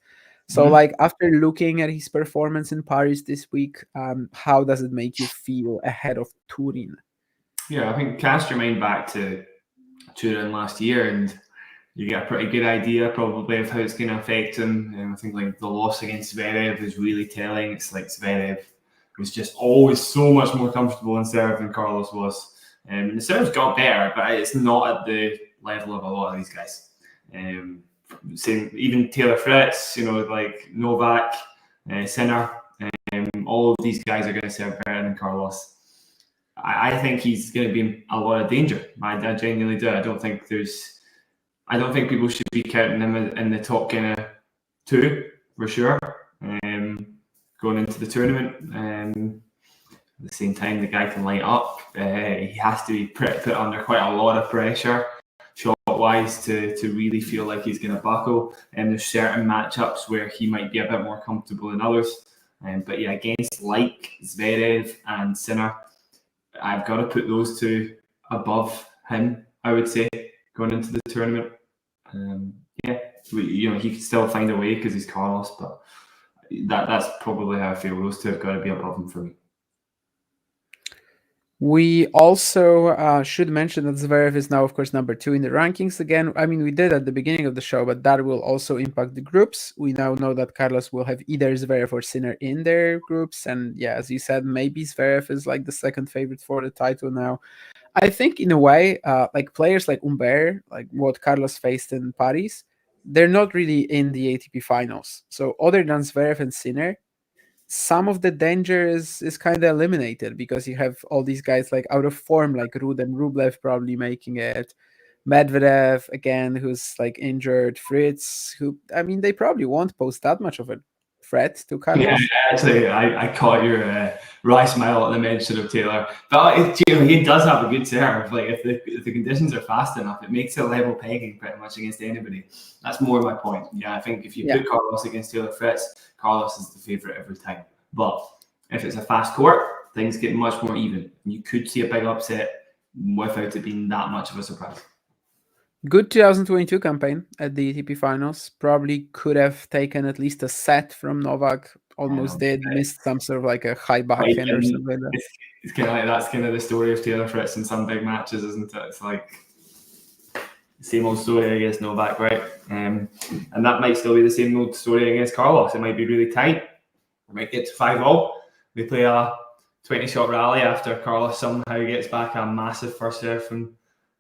So, like, after looking at his performance in Paris this week, how does it make you feel ahead of Turin? Yeah, I think cast your mind back to Turin last year, and you get a pretty good idea probably of how it's going to affect him. And I think like the loss against Zverev is really telling. It's like Zverev was just always so much more comfortable in serve than Carlos was. The serve's got better, but it's not at the level of a lot of these guys. Same, even Taylor Fritz, like Novak, Sinner, all of these guys are going to serve better than Carlos. I think he's going to be in a lot of danger. I genuinely do. I don't think people should be counting him in the top kind of two for sure. Going into the tournament, at the same time, the guy can light up. He has to be put under quite a lot of pressure, shot-wise, to really feel like he's going to buckle. And there's certain matchups where he might be a bit more comfortable than others. But yeah, against like Zverev and Sinner, I've got to put those two above him, I would say, going into the tournament. He could still find a way because he's Carlos, but that's probably how I feel. Those two have got to be above him for me. We also should mention that Zverev is now, of course, number 2 in the rankings again. I mean, we did at the beginning of the show, but that will also impact the groups. We now know that Carlos will have either Zverev or Sinner in their groups. And yeah, as you said, maybe Zverev is like the second favorite for the title now. I think in a way, like players like Humbert, like what Carlos faced in Paris, they're not really in the ATP finals. So other than Zverev and Sinner, some of the danger is kind of eliminated because you have all these guys like out of form, like Rud and Rublev probably making it. Medvedev again, who's like injured. Fritz, who I mean, they probably won't pose that much of a threat to Carlos. Yeah, actually, I caught your wry smile at the mention of Taylor. But he does have a good serve. Like if the conditions are fast enough, it makes a level pegging pretty much against anybody. That's more my point. Yeah, I think if you put Carlos against Taylor Fritz, Carlos is the favourite every time. But if it's a fast court, things get much more even. You could see a big upset without it being that much of a surprise. Good 2022 campaign at the ATP finals. Probably could have taken at least a set from Novak. Almost did. Missed some sort of like a high backhand or something like that. It's kind of like that's kind of the story of Taylor Fritz in some big matches, isn't it? It's like same old story against Novak, right? And that might still be the same old story against Carlos. It might be really tight. It might get to 5-0. They play a 20-shot rally after Carlos somehow gets back a massive first serve from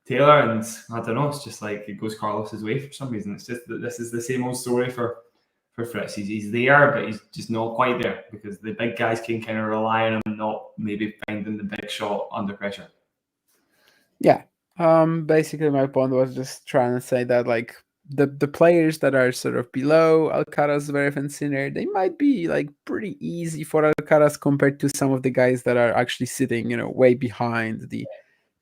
Taylor, and I don't know, it's just like it goes Carlos's way for some reason. It's just that this is the same old story for Fritz. He's there, but he's just not quite there because the big guys can kind of rely on him and not maybe finding the big shot under pressure. Yeah. Basically my point was just trying to say that like the players that are sort of below Alcaraz, Zverev, and Sinner, they might be like pretty easy for Alcaraz compared to some of the guys that are actually sitting, way behind the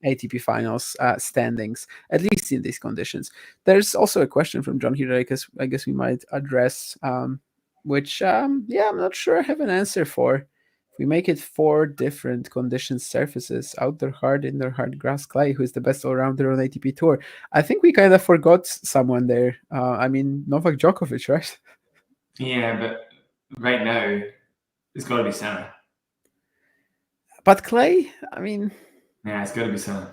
ATP finals standings, at least in these conditions. There's also a question from John here that I guess we might address, which, I'm not sure I have an answer for. If we make it 4 different condition surfaces, outdoor hard, indoor hard, grass, clay, who is the best all-rounder on ATP Tour? I think we kind of forgot someone there. Novak Djokovic, right? Yeah, but right now, it's got to be Sinner. But clay, yeah, it's got to be Sinner.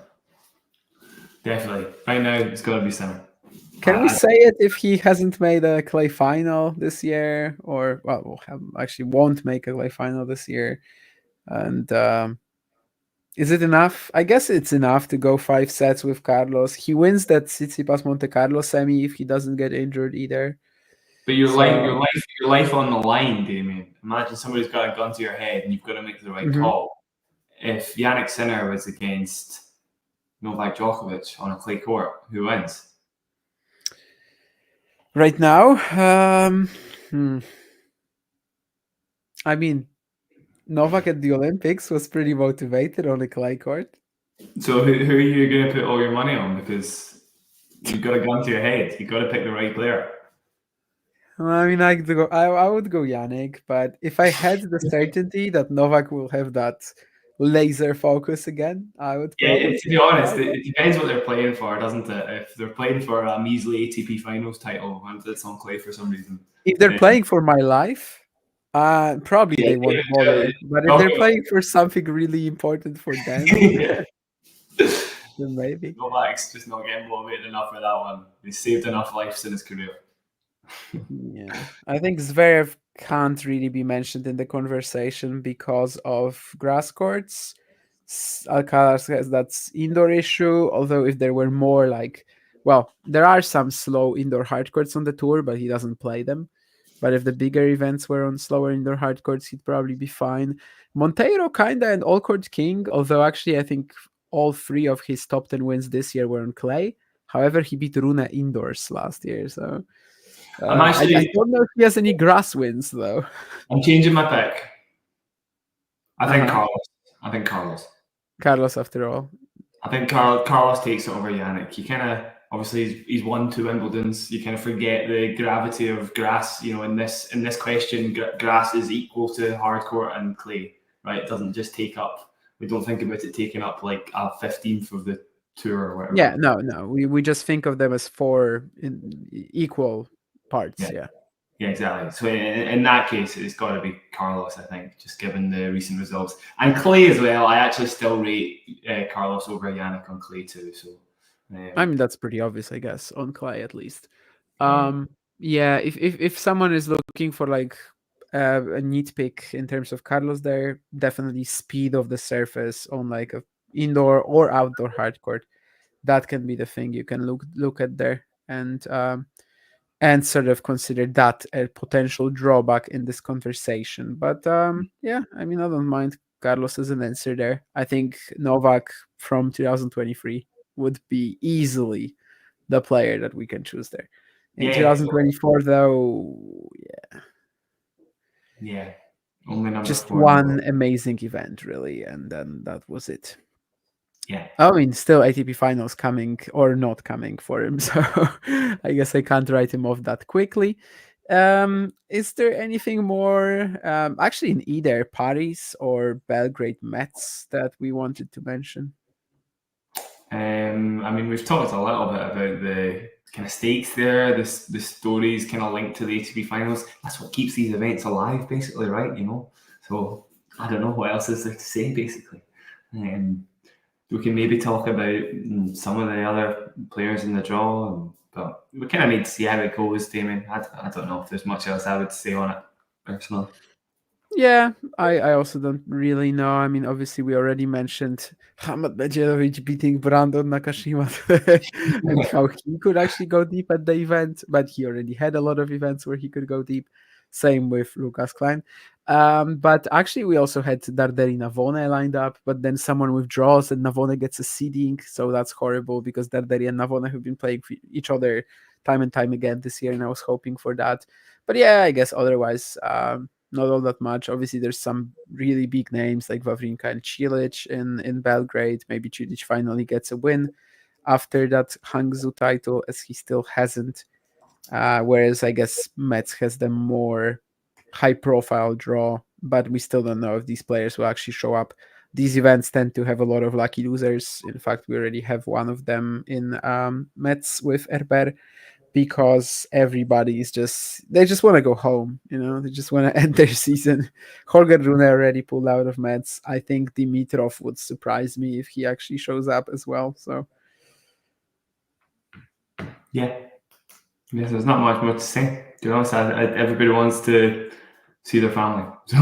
Definitely. Right now, it's got to be Sinner. Can we say it if he hasn't made a clay final this year, or actually won't make a clay final this year? And is it enough? I guess it's enough to go 5 sets with Carlos. He wins that Tsitsipas Monte Carlo semi if he doesn't get injured either. But your life on the line, Damien. Imagine somebody's got a gun to your head and you've got to make the right call. If Yannick Sinner was against Novak Djokovic on a clay court, who wins? Right now, I mean, Novak at the Olympics was pretty motivated on a clay court. So who are you going to put all your money on? Because you've got a gun to your head. You've got to pick the right player. I mean, I would go Yannick, but if I had the certainty that Novak will have that laser focus again, I would. Yeah, to be honest, it depends what they're playing for, doesn't it? If they're playing for a measly ATP Finals title and it's on clay for some reason. If they're playing for my life, probably they won't bother. But if they're playing for something really important for them, then maybe. Novak's just not getting motivated enough for that one. He's saved enough lives in his career. Yeah, I think Zverev can't really be mentioned in the conversation because of grass courts. Alcaraz has that indoor issue, although if there were more there are some slow indoor hard courts on the tour, but he doesn't play them. But if the bigger events were on slower indoor hard courts, he'd probably be fine. Monteiro kinda an all-court king, although actually I think all 3 of his top 10 wins this year were on clay. However, he beat Rune indoors last year, so... I don't know if he has any grass wins, though. I'm changing my pick. I think Carlos. Carlos, after all. I think Carlos takes it over Yannick. You kind of, obviously, he's won 2 Wimbledons. You kind of forget the gravity of grass. You know, in this question, grass is equal to hard court and clay, right? It doesn't just take up. We don't think about it taking up like a 15th of the tour or whatever. Yeah, no. We just think of them as 4 equal parts. Yeah, exactly. So in that case, it's got to be Carlos, I think, just given the recent results. And clay as well, I actually still rate Carlos over Yannick on clay too. So I mean, that's pretty obvious, I guess, on clay at least. Yeah, if someone is looking for like a neat pick in terms of Carlos there, definitely speed of the surface on like a indoor or outdoor hard court. That can be the thing you can look at there. And sort of consider that a potential drawback in this conversation. But yeah, I mean, I don't mind Carlos as an answer there. I think Novak from 2023 would be easily the player that we can choose there. In 2024, though, yeah, only just one amazing event, really, and then that was it. Yeah. I mean, still ATP finals coming or not coming for him, so I guess I can't write him off that quickly. Is there anything more, actually, in either Paris or Belgrade Mets that we wanted to mention? I mean, we've talked a little bit about the kind of stakes there, the stories kind of linked to the ATP finals. That's what keeps these events alive, basically, right? You know, so I don't know what else is there to say, basically. We can maybe talk about some of the other players in the draw, but we kind of need to see how it goes, Damien. I don't know if there's much else I would say on it, personally. Yeah, I also don't really know. I mean, obviously, we already mentioned Hamad Medjedovic beating Brandon Nakashima and how he could actually go deep at the event, but he already had a lot of events where he could go deep. Same with Lucas Klein. But actually, we also had Darderi Navone lined up, but then someone withdraws and Navone gets a seeding, so that's horrible because Darderi and Navone have been playing for each other time and time again this year, and I was hoping for that. But yeah, I guess otherwise, not all that much. Obviously, there's some really big names like Wawrinka and Cilic in Belgrade. Maybe Cilic finally gets a win after that Hangzhou title, as he still hasn't. Whereas I guess Metz has the more high-profile draw, but we still don't know if these players will actually show up. These events tend to have a lot of lucky losers. In fact, we already have one of them in Metz with Herbert, because everybody is they just want to go home, you know, they just want to end their season. Holger Rune already pulled out of Metz. I think Dimitrov would surprise me if he actually shows up as well. So yeah, Yes, there's not much more to say. To be honest, everybody wants to see their family. So,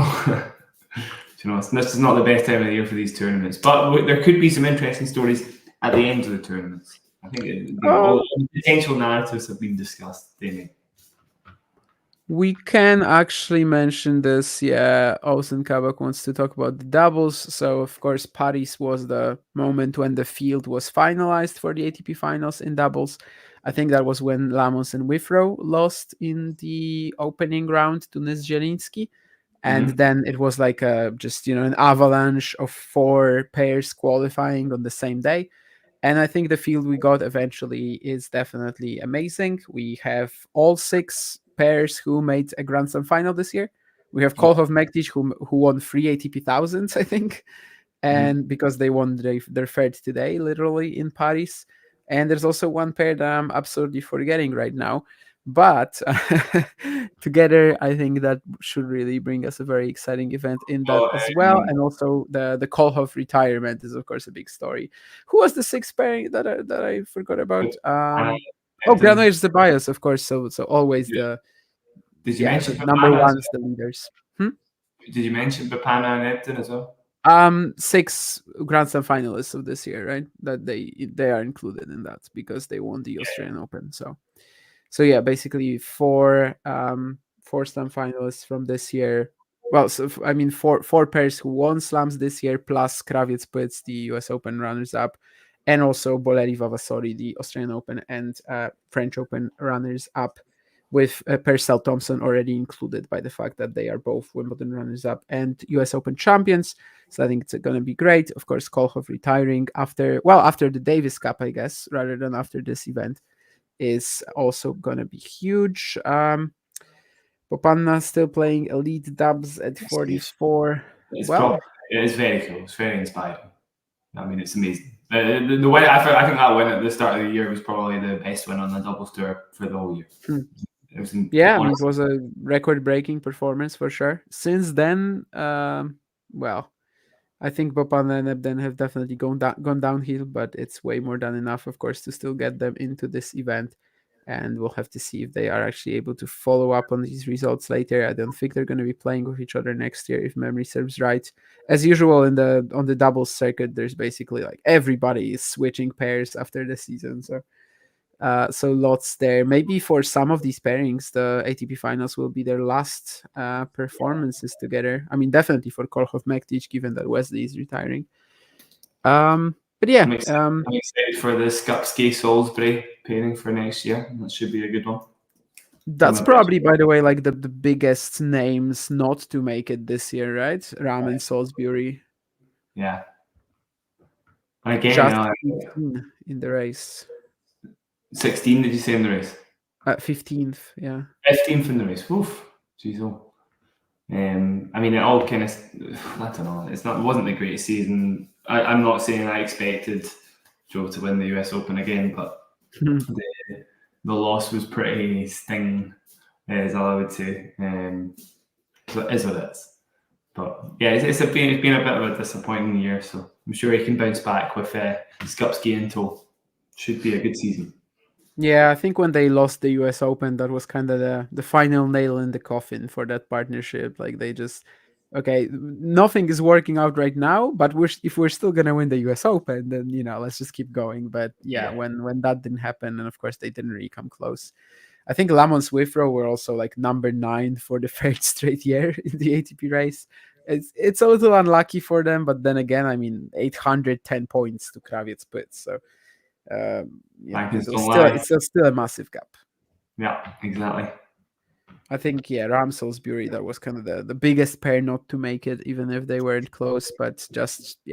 you know, this is not the best time of the year for these tournaments. But there could be some interesting stories at the end of the tournaments. I think all the potential narratives have been discussed, Damien. We can actually mention this. Yeah, Osen Kabak wants to talk about the doubles. So, of course, Paris was the moment when the field was finalized for the ATP finals in doubles. I think that was when Lamos and Wifro lost in the opening round to Nizhelinsky. And then it was like just, an avalanche of 4 pairs qualifying on the same day. And I think the field we got eventually is definitely amazing. We have all 6 pairs who made a Grand Slam final this year. We have Kolhov Mektic who won 3 ATP thousands, I think, and because they won their third today, literally in Paris. And there's also one pair that I'm absolutely forgetting right now. But together, I think that should really bring us a very exciting event in that as well. And also the Kolhov retirement is, of course, a big story. Who was the 6th pairing that I forgot about? Granollers Zeballos, of course. So always Did you the mention number Bapana as ones, the leaders. Did you mention Bapana and Epton as well? 6 Grand Slam finalists of this year, right? That they are included in that because they won the Australian Open. So yeah, basically 4 Slam finalists from this year. Well, so I mean 4 pairs who won slams this year, plus Kraviec Pütz, the US Open runners-up, and also Boleri Vavasori, the Australian Open and French Open runners-up, with Purcell Thompson already included by the fact that they are both Wimbledon runners-up and US Open champions. So I think it's going to be great. Of course, Kolhov retiring after the Davis Cup, I guess, rather than after this event, is also going to be huge. Popanna still playing elite dubs at 44. It is very cool. It's very inspiring. I mean, it's amazing. The win, I think that win at the start of the year was probably the best win on the doubles tour for the whole year. It was a record-breaking performance for sure. Since then, I think Popanna and Ebden have definitely gone downhill, but it's way more than enough, of course, to still get them into this event. And we'll have to see if they are actually able to follow up on these results later. I don't think they're going to be playing with each other next year, if memory serves right. As usual on the doubles circuit, there's basically like everybody is switching pairs after the season. So lots there. Maybe for some of these pairings, the ATP finals will be their last performances together. I mean, definitely for Kolhov Mektic, given that Wesley is retiring. But yeah, I'm excited for the Skupski Salisbury pairing for next year. That should be a good one. That's probably, by the way, like the biggest names not to make it this year, right? Ram and Salisbury. Yeah. And again, just in the race. 16, did you say in the race? 15th, yeah. 15th in the race. Oof. Jeez, oh. I mean, it all kind of, I don't know. It wasn't the greatest season. I'm not saying I expected Joe to win the US Open again, but the loss was pretty stinging, is all I would say. So it is what it is. But yeah, it's been a bit of a disappointing year. So I'm sure he can bounce back with Skupski in tow. Should be a good season. Yeah, I think when they lost the US Open, that was kind of the final nail in the coffin for that partnership. Like they just, okay, nothing is working out right now, but if we're still gonna win the US Open, then let's just keep going. But yeah. When that didn't happen, and of course they didn't really come close. I think Lamont Swifro were also like number 9 for the 3rd straight year in the ATP race. It's a little unlucky for them, but then again, I mean, 810 points to Kraviec Pütz, so. It's still a massive gap. Yeah, exactly. I think Ram Salisbury, that was kind of the biggest pair not to make it, even if they weren't close. But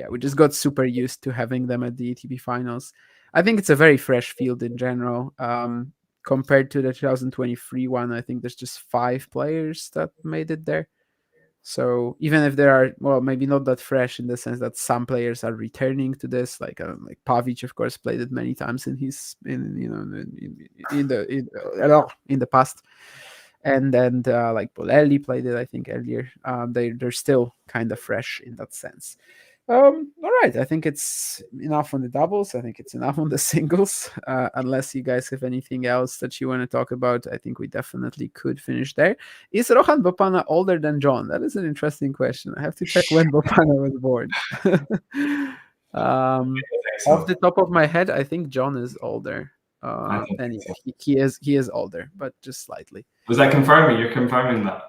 we just got super used to having them at the ATP finals. I think it's a very fresh field in general. Compared to the 2023 one, I think there's just 5 players that made it there. So even if there are, maybe not that fresh in the sense that some players are returning to this, like Pavic, of course, played it many times in the past, and then like Bolelli played it, I think, earlier. They're still kind of fresh in that sense. All right. I think it's enough on the doubles. I think it's enough on the singles. Unless you guys have anything else that you want to talk about, I think we definitely could finish there. Is Rohan Bopana older than John? That is an interesting question. I have to check when Bopana was born. Off the top of my head, I think John is older. Anyway, he is older, but just slightly. Was that confirming? You're confirming that?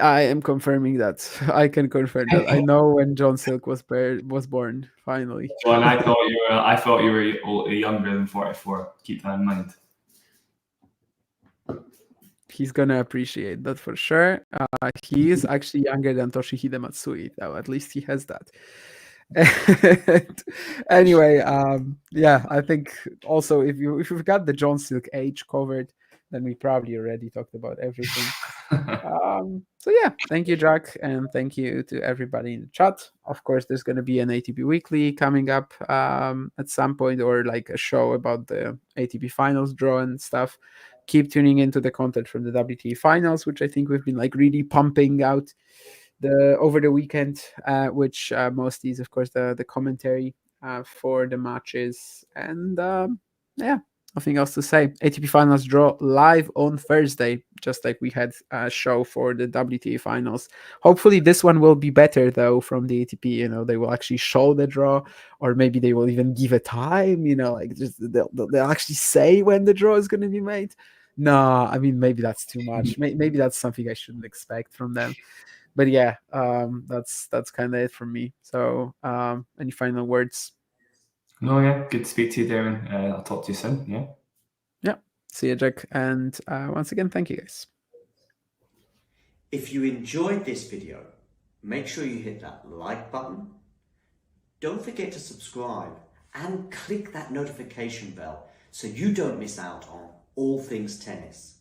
I am confirming that. I can confirm that. I know when John Silk was born. Finally. John, I thought you were younger than 44. Keep that in mind. He's gonna appreciate that for sure. He is actually younger than Toshihide Matsui, though. At least he has that. Anyway, yeah, I think also if you've got the John Silk age covered, then we probably already talked about everything. So yeah, thank you, Jack, and thank you to everybody in the chat. Of course, there's going to be an ATP Weekly coming up at some point, or like a show about the ATP Finals draw and stuff. Keep tuning into the content from the WTA Finals, which I think we've been like really pumping out over the weekend, which mostly is of course the commentary for the matches, and yeah, nothing else to say. ATP Finals draw live on Thursday, just like we had a show for the WTA Finals. Hopefully this one will be better though from the ATP. You know, they will actually show the draw, or maybe they will even give a time. You know, like just they'll actually say when the draw is going to be made. No, I mean maybe that's too much. Maybe that's something I shouldn't expect from them. But yeah, that's kind of it from me. So, any final words? No, yeah, good to speak to you, Darren. I'll talk to you soon. Yeah. Yeah. See you, Jack. And once again, thank you, guys. If you enjoyed this video, make sure you hit that like button. Don't forget to subscribe and click that notification bell so you don't miss out on all things tennis.